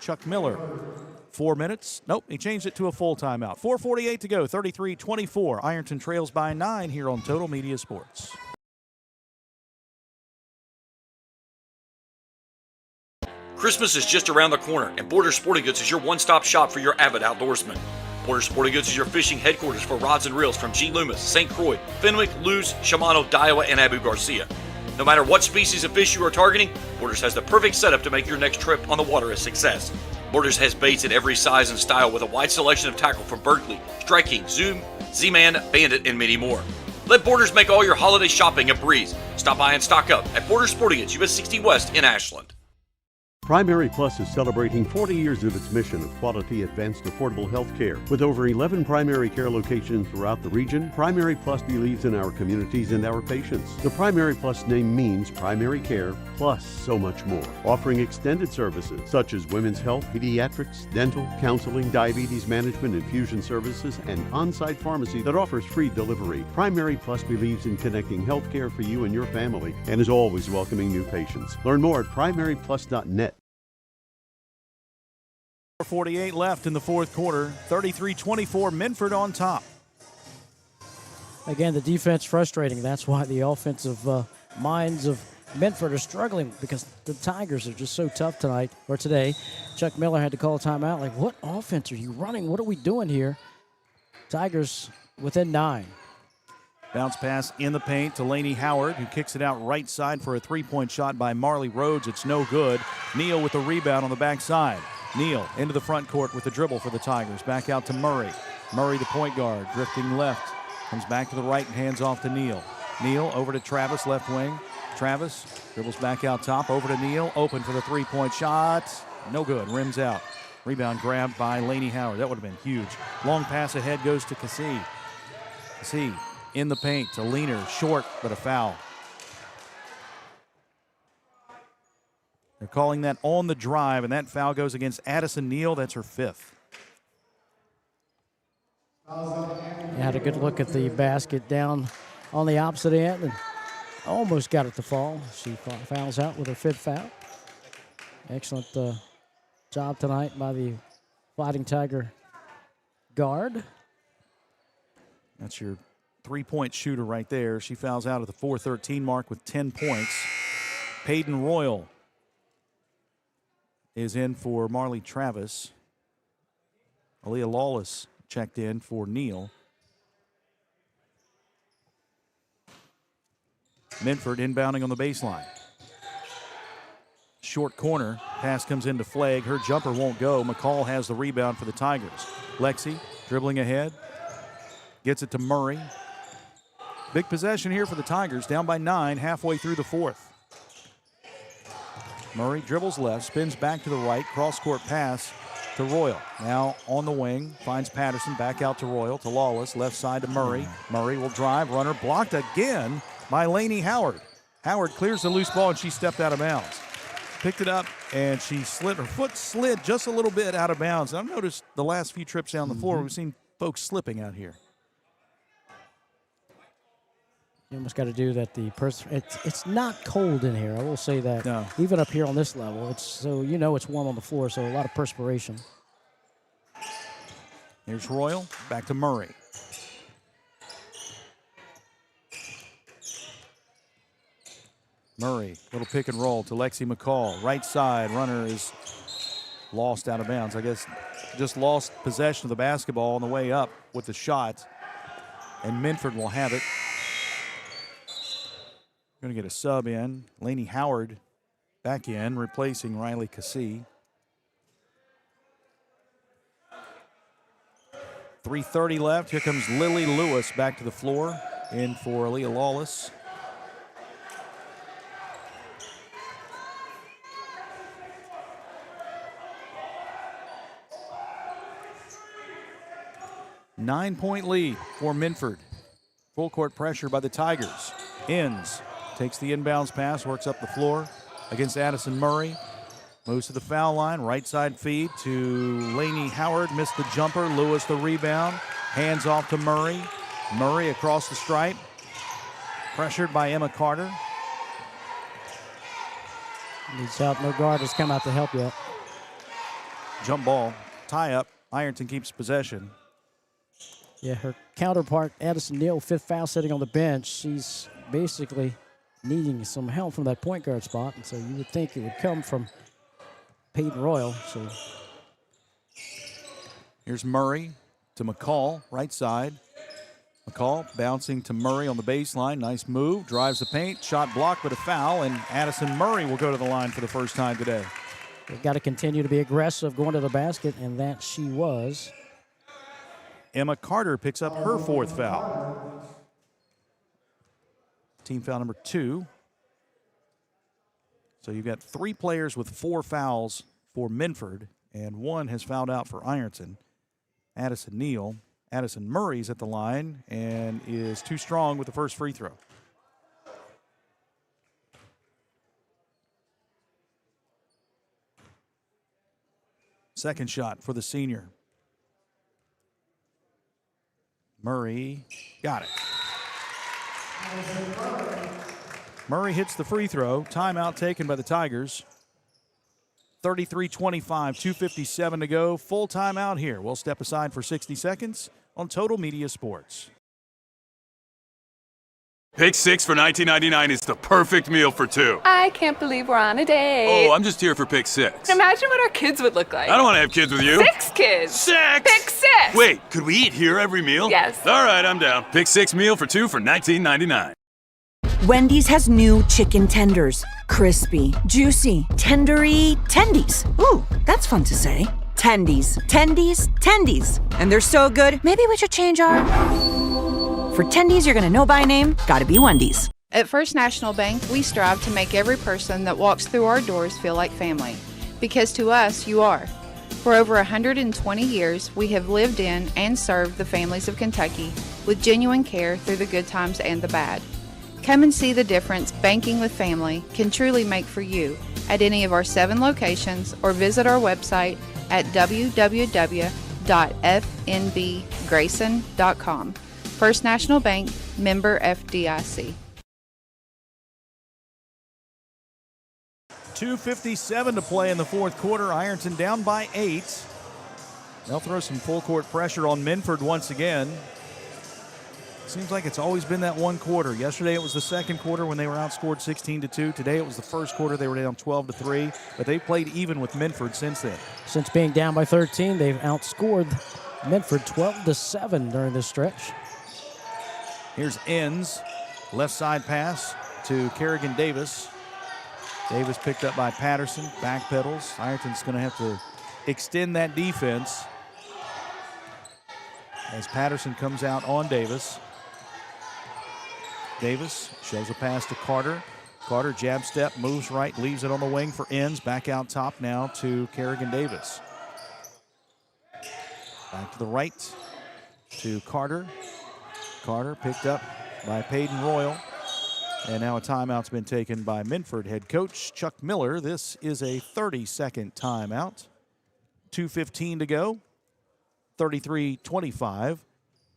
Chuck Miller. 4 minutes. Nope, he changed it to a full timeout. 4:48 to go, 33-24. Ironton trails by 9 here on Total Media Sports. Christmas is just around the corner, and Borders Sporting Goods is your one-stop shop for your avid outdoorsman. Borders Sporting Goods is your fishing headquarters for rods and reels from G. Loomis, St. Croix, Fenwick, Lewes, Shimano, Daiwa, and Abu Garcia. No matter what species of fish you are targeting, Borders has the perfect setup to make your next trip on the water a success. Borders has baits in every size and style with a wide selection of tackle from Berkeley, Strike King, Zoom, Z-Man, Bandit, and many more. Let Borders make all your holiday shopping a breeze. Stop by and stock up at Borders Sporting Goods, US 60 West in Ashland. Primary Plus is celebrating 40 years of its mission of quality, advanced, affordable health care. With over 11 primary care locations throughout the region, Primary Plus believes in our communities and our patients. The Primary Plus name means primary care plus so much more. Offering extended services such as women's health, pediatrics, dental, counseling, diabetes management, infusion services, and on-site pharmacy that offers free delivery. Primary Plus believes in connecting health care for you and your family and is always welcoming new patients. Learn more at primaryplus.net. 4:48 left in the fourth quarter. 33-24, Minford on top. Again, the defense frustrating. That's why the offensive minds of Minford are struggling, because the Tigers are just so tough tonight or today. Chuck Miller had to call a timeout. Like, what offense are you running? What are we doing here? Tigers within 9. Bounce pass in the paint to Lainey Howard, who kicks it out right side for a three-point shot by Marley Rhodes. It's no good. Neal with the rebound on the backside. Neal into the front court with the dribble for the Tigers. Back out to Murray. Murray, the point guard, drifting left. Comes back to the right and hands off to Neal. Neal over to Travis, left wing. Travis dribbles back out top, over to Neal. Open for the three-point shot. No good, rims out. Rebound grabbed by Laney Howard. That would have been huge. Long pass ahead goes to Kool. Kool in the paint to Leaner. Short, but a foul. They're calling that on the drive, and that foul goes against Addison Neal. That's her 5th. Had a good look at the basket down on the opposite end and almost got it to fall. She fouls out with her 5th foul. Excellent job tonight by the Fighting Tiger guard. That's your 3-point shooter right there. She fouls out at the 4:13 mark with 10 points. Peyton Royal is in for Marley Travis. Aaliyah Lawless checked in for Neal. Minford inbounding on the baseline. Short corner. Pass comes into Flagg. Her jumper won't go. McCall has the rebound for the Tigers. Lexi dribbling ahead. Gets it to Murray. Big possession here for the Tigers. Down by 9 halfway through the 4th. Murray dribbles left, spins back to the right, cross-court pass to Royal. Now on the wing, finds Patterson, back out to Royal, to Lawless, left side to Murray. Murray will drive, runner blocked again by Laney Howard. Howard clears the loose ball, and she stepped out of bounds. Picked it up, and she slid, her foot slid just a little bit out of bounds. I've noticed the last few trips down the floor, we've seen folks slipping out here. You almost got to do that. It's not cold in here. I will say that. No. Even up here on this level, it's warm on the floor, so a lot of perspiration. Here's Royal, back to Murray. Murray, little pick and roll to Lexi McCall. Right side, runner is lost out of bounds. I guess just lost possession of the basketball on the way up with the shot. And Minford will have it. Going to get a sub in. Laney Howard back in, replacing Riley Kool. 3:30 left. Here comes Lily Lewis back to the floor, in for Aaliyah Lawless. Nine-point lead for Minford. Full court pressure by the Tigers. Ends. Takes the inbounds pass, works up the floor against Addison Murray. Moves to the foul line, right side feed to Laney Howard. Missed the jumper, Lewis the rebound. Hands off to Murray. Murray across the stripe. Pressured by Emma Carter. Needs help, no guard has come out to help yet. Jump ball, tie up. Ironton keeps possession. Yeah, her counterpart, Addison Neal, 5th foul sitting on the bench. She's basically needing some help from that point guard spot, and so you would think it would come from Peyton Royal. So here's Murray to McCall, right side. McCall bouncing to Murray on the baseline. Nice move, drives the paint, shot blocked, but a foul, and Addison Murray will go to the line for the first time today. They've got to continue to be aggressive going to the basket, and that she was. Emma Carter picks up her 4th foul. Team foul number 2. So you've got 3 players with 4 fouls for Minford, and 1 has fouled out for Ironton. Addison Neal. Addison Murray's at the line and is too strong with the first free throw. Second shot for the senior. Murray got it. Murray hits the free throw. Timeout taken by the Tigers. 33-25, 2:57 to go. Full timeout here. We'll step aside for 60 seconds on Total Media Sports. Pick 6 for $19.99 is the perfect meal for 2. I can't believe we're on a date. Oh, I'm just here for pick 6. Imagine what our kids would look like. I don't want to have kids with you. 6 kids. 6! Pick 6! Wait, could we eat here every meal? Yes. All right, I'm down. Pick 6 meal for 2 for $19.99. Wendy's has new chicken tenders. Crispy, juicy, tendery tendies. Ooh, that's fun to say. Tendies, tendies, tendies. And they're so good, maybe we should change our... For tendies you're gonna know by name, gotta be Wendy's. At First National Bank, we strive to make every person that walks through our doors feel like family. Because to us, you are. For over 120 years, we have lived in and served the families of Kentucky with genuine care through the good times and the bad. Come and see the difference banking with family can truly make for you at any of our 7 locations or visit our website at www.fnbgrayson.com. First National Bank, member FDIC. 2:57 to play in the fourth quarter. Ironton down by 8. They'll throw some full court pressure on Minford once again. Seems like it's always been that one quarter. Yesterday it was the second quarter when they were outscored 16-2. Today it was the first quarter they were down 12-3. But they played even with Minford since then. Since being down by 13, they've outscored Minford 12-7 during this stretch. Here's Enns. Left side pass to Kerrigan Davis. Davis picked up by Patterson. Back pedals. Ironton's going to have to extend that defense as Patterson comes out on Davis. Davis shows a pass to Carter. Carter jab step, moves right, leaves it on the wing for Enns. Back out top now to Kerrigan Davis. Back to the right to Carter. Carter picked up by Peyton Royal. And now a timeout's been taken by Minford head coach Chuck Miller. This is a 30-second timeout. 2:15 to go. 33-25.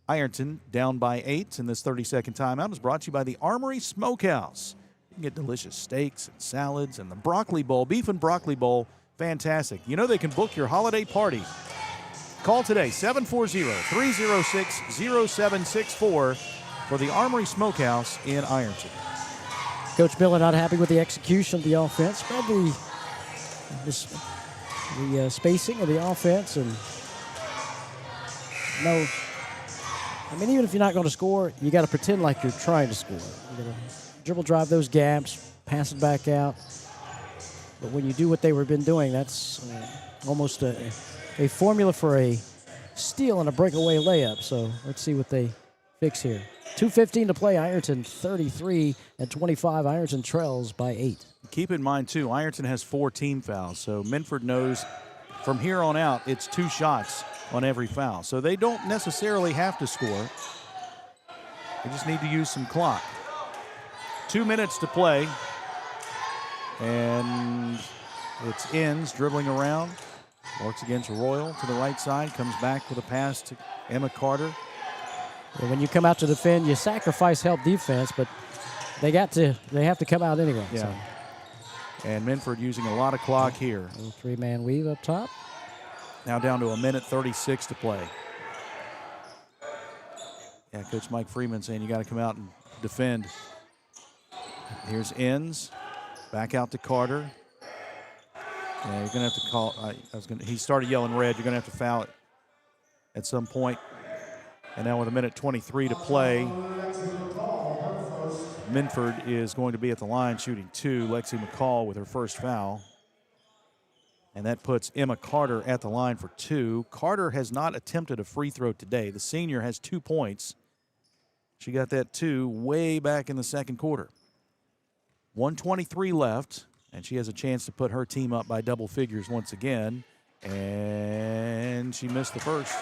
Ironton down by 8. And this 30-second timeout is brought to you by the Armory Smokehouse. You can get delicious steaks and salads and the broccoli bowl, beef and broccoli bowl, fantastic. You know they can book your holiday party. Call today, 740-306-0764 for the Armory Smokehouse in Ironton. Coach Miller not happy with the execution of the offense, but the spacing of the offense. And no, I mean, even if you're not going to score, you got to pretend like you're trying to score. You got to dribble drive those gaps, pass it back out. But when you do what they were been doing, that's almost a formula for a steal and a breakaway layup. So let's see what they fix here. 2:15 to play. Ironton 33-25. Ironton trails by 8. Keep in mind, too, Ironton has 4 team fouls. So Minford knows from here on out it's 2 shots on every foul. So they don't necessarily have to score. They just need to use some clock. 2 minutes to play. And it's Enns dribbling around. Works against Royal to the right side. Comes back with a pass to Emma Carter. Well, when you come out to defend, you sacrifice help defense, but they have to come out anyway. Yeah. So. And Minford using a lot of clock here. 3-man weave up top. Now down to 1:36 to play. Yeah, Coach Mike Freeman saying you got to come out and defend. Here's Enns. Back out to Carter. Yeah, you're going to have to call. He started yelling red. You're going to have to foul it at some point. And now with 1:23 to play, Minford is going to be at the line shooting 2. Lexi McCall with her first foul. And that puts Emma Carter at the line for 2. Carter has not attempted a free throw today. The senior has 2 points. She got that 2 way back in the second quarter. 1:23 left, and she has a chance to put her team up by double figures once again. And she missed the first.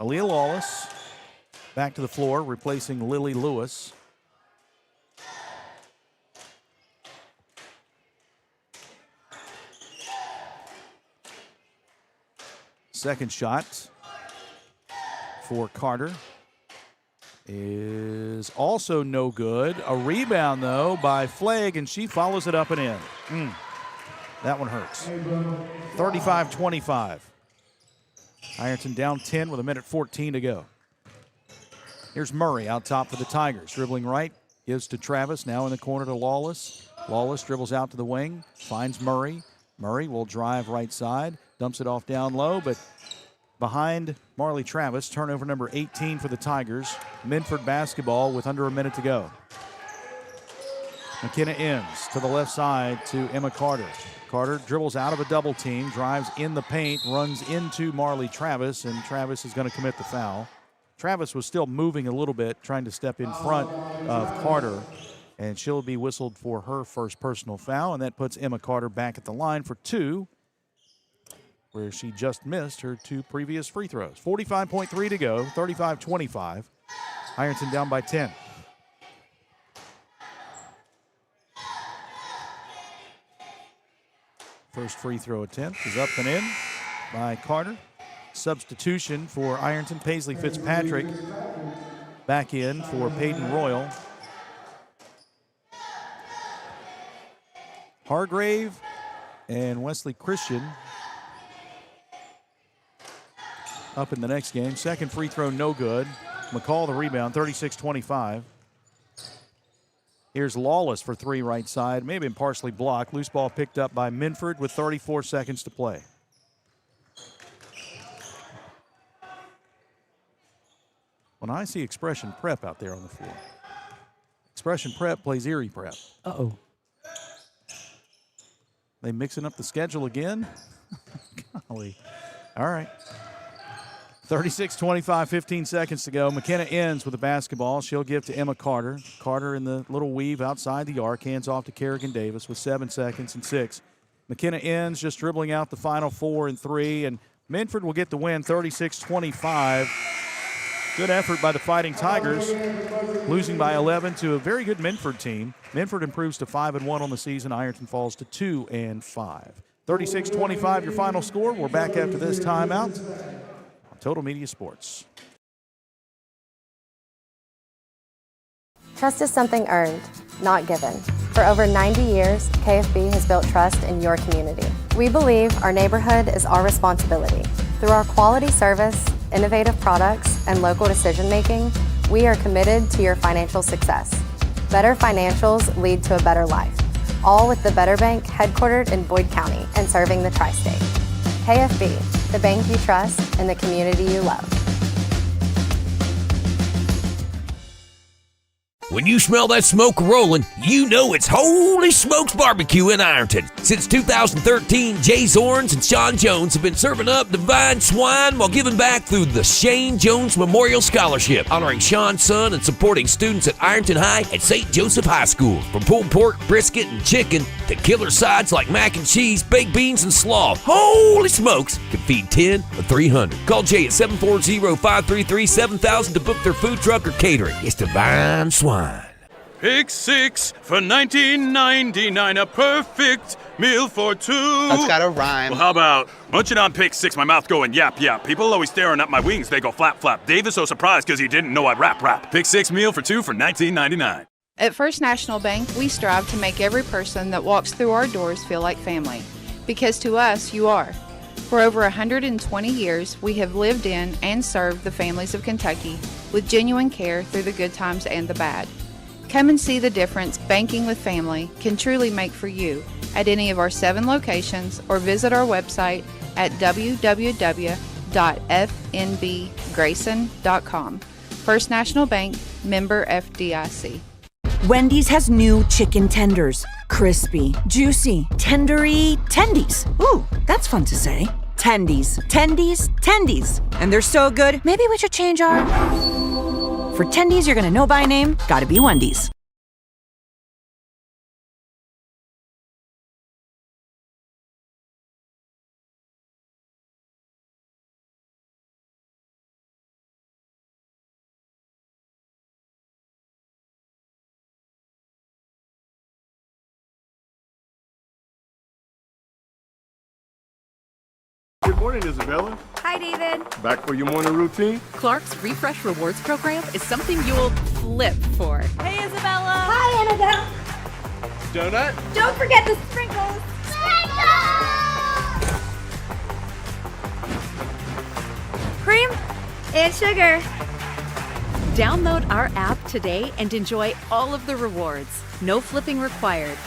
Aaliyah Lawless back to the floor, replacing Lily Lewis. Second shot for Carter is also no good. A rebound, though, by Flagg, and she follows it up and in. That one hurts. 35-25. Ironton down 10 with 1:14 to go. Here's Murray out top for the Tigers. Dribbling right, gives to Travis, now in the corner to Lawless. Lawless dribbles out to the wing, finds Murray. Murray will drive right side, dumps it off down low, but behind Marley Travis, turnover number 18 for the Tigers. Minford basketball with under a minute to go. McKenna Enns to the left side to Emma Carter. Carter dribbles out of a double team, drives in the paint, runs into Marley Travis, and Travis is going to commit the foul. Travis was still moving a little bit, trying to step in front of Carter, and she'll be whistled for her first personal foul, and that puts Emma Carter back at the line for 2, where she just missed her 2 previous free throws. 45.3 to go, 35-25. Ironton down by 10. First free throw attempt is up and in by Carter. Substitution for Ironton, Paisley Fitzpatrick back in for Peyton Royal. Hargrave and Wesley Christian up in the next game. Second free throw, no good. McCall the rebound, 36-25. Here's Lawless for 3 right side. May have been partially blocked. Loose ball picked up by Minford with 34 seconds to play. When I see Expression Prep out there on the floor, Expression Prep plays Erie Prep. Uh-oh. They mixing up the schedule again? Golly. All right. 36-25, 15 seconds to go. McKenna ends with the basketball. She'll give to Emma Carter. Carter in the little weave outside the arc. Hands off to Kerrigan Davis with 7 seconds and 6. McKenna ends just dribbling out the final 4 and 3. And Minford will get the win, 36-25. Good effort by the Fighting Tigers, losing by 11 to a very good Minford team. Minford improves to 5-1 on the season. Ironton falls to 2-5. 36-25, your final score. We're back after this timeout on Total Media Sports. Trust is something earned, not given. For over 90 years, KFB has built trust in your community. We believe our neighborhood is our responsibility. Through our quality service, innovative products, and local decision-making, we are committed to your financial success. Better financials lead to a better life, all with the Better Bank headquartered in Boyd County and serving the tri-state. KFB, the bank you trust and the community you love. When you smell that smoke rolling, you know it's Holy Smokes Barbecue in Ironton. Since 2013, Jay Zorns and Sean Jones have been serving up divine swine while giving back through the Shane Jones Memorial Scholarship, honoring Sean's son and supporting students at Ironton High and St. Joseph High School. From pulled pork, brisket, and chicken to killer sides like mac and cheese, baked beans, and slaw, Holy Smokes can feed 10 or 300. Call Jay at 740-533-7000 to book their food truck or catering. It's divine swine. Pick 6 for $19.99, a perfect meal for 2. That's gotta rhyme. Well, how about munching on Pick 6, my mouth going yap, yap. People always staring at my wings, they go flap, flap. Dave is so surprised because he didn't know I'd rap, rap. Pick 6 meal for 2 for $19.99. At First National Bank, we strive to make every person that walks through our doors feel like family. Because to us, you are. For over 120 years, we have lived in and served the families of Kentucky with genuine care through the good times and the bad. Come and see the difference banking with family can truly make for you at any of our 7 locations or visit our website at www.fnbgrayson.com. First National Bank, member FDIC. Wendy's has new chicken tenders. Crispy, juicy, tendery tendies. Ooh, that's fun to say. Tendies, tendies, tendies. And they're so good, maybe we should change our... For tendies you're gonna know by name, gotta be Wendy's. Good morning, Isabella. Hi, David. Back for your morning routine? Clark's Refresh Rewards program is something you'll flip for. Hey, Isabella. Hi, Annabelle. Donut? Don't forget the sprinkles. Cream and sugar. Download our app today and enjoy all of the rewards. No flipping required.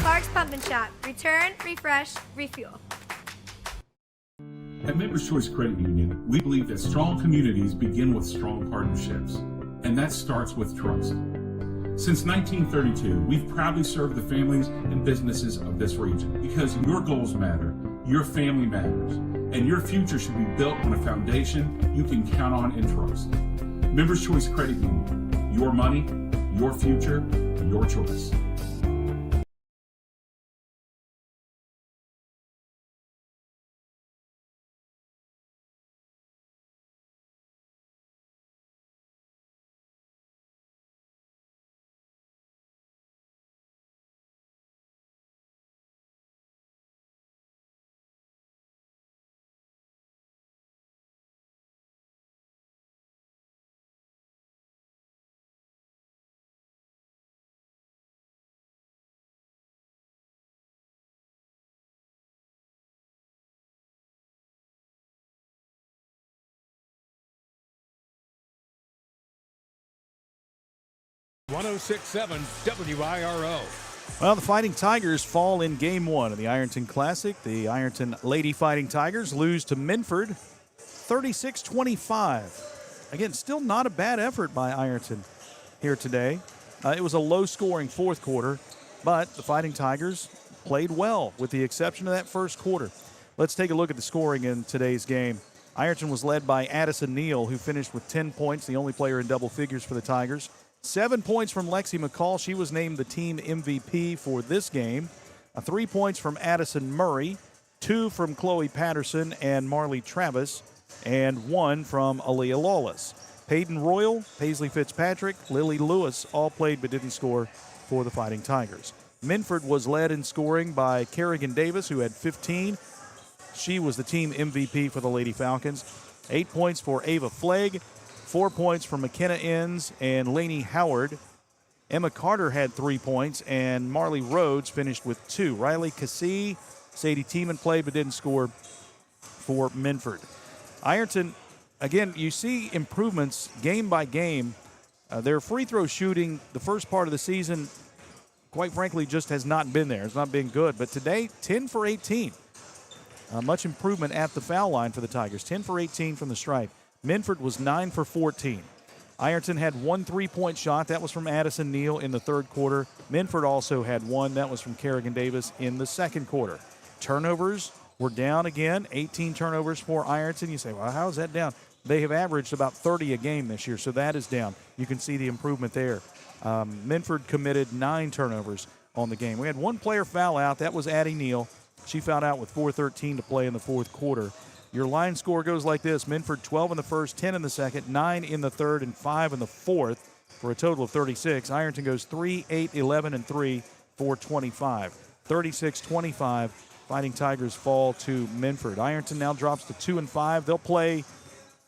Clark's Pump and Shop. Return, refresh, refuel. At Members Choice Credit Union, we believe that strong communities begin with strong partnerships, and that starts with trust. Since 1932, we've proudly served the families and businesses of this region because your goals matter, your family matters, and your future should be built on a foundation you can count on and trust. Members Choice Credit Union, your money, Your future, your choice. WIRO. Well, the Fighting Tigers fall in Game 1 of the Ironton Classic. The Ironton Lady Fighting Tigers lose to Minford 36-25. Again, still not a bad effort by Ironton here today. It was a low-scoring fourth quarter, but the Fighting Tigers played well with the exception of that first quarter. Let's take a look at the scoring in today's game. Ironton was led by Addison Neal, who finished with 10 points, the only player in double figures for the Tigers. 7 points from Lexi McCall. She was named the team MVP for this game. 3 points from Addison Murray, 2 from Chloe Patterson and Marley Travis, and 1 from Aaliyah Lawless. Peyton Royal, Paisley Fitzpatrick, Lily Lewis all played but didn't score for the Fighting Tigers. Minford was led in scoring by Kerrigan Davis, who had 15. She was the team MVP for the Lady Falcons. 8 points for Ava Flagg, 4 points from McKenna Enns and Lainey Howard. Emma Carter had 3 points, and Marley Rhodes finished with 2. Riley Cassee, Sadie Tiemann played but didn't score for Minford. Ironton, again, you see improvements game by game. Their free throw shooting the first part of the season, quite frankly, just has not been there. It's not been good. But today, 10 for 18. Much improvement at the foul line for the Tigers. 10 for 18 from the stripe. Minford was 9 for 14. Ironton had 1 3-point shot. That was from Addison Neal in the third quarter. Minford also had 1. That was from Kerrigan Davis in the second quarter. Turnovers were down again. 18 turnovers for Ironton. You say, well, how is that down? They have averaged about 30 a game this year, so that is down. You can see the improvement there. Minford committed 9 turnovers on the game. We had 1 player foul out. That was Addie Neal. She fouled out with 4:13 to play in the fourth quarter. Your line score goes like this. Minford 12 in the first, 10 in the second, 9 in the third, and 5 in the fourth for a total of 36. Ironton goes 3, 8, 11, and 3 for 25. 36-25. Fighting Tigers fall to Minford. Ironton now drops to 2 and 5. They'll play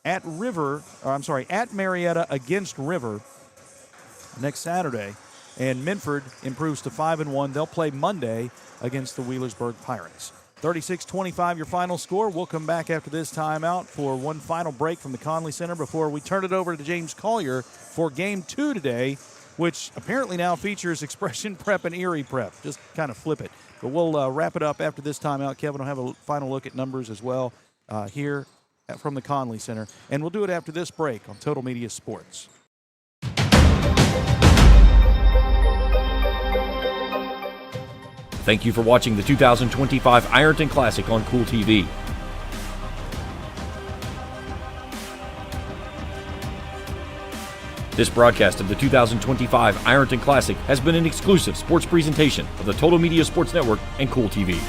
at Marietta against River next Saturday. And Minford improves to 5 and 1. They'll play Monday against the Wheelersburg Pirates. 36-25 your final score. We'll come back after this timeout for one final break from the Conley Center before we turn it over to James Collier for Game 2 today, which apparently now features Expression Prep and Erie Prep. Just kind of flip it. But we'll wrap it up after this timeout. Kevin will have a final look at numbers as well here from the Conley Center. And we'll do it after this break on Total Media Sports. Thank you for watching the 2025 Ironton Classic on Kool TV. This broadcast of the 2025 Ironton Classic has been an exclusive sports presentation of the Total Media Sports Network and Kool TV.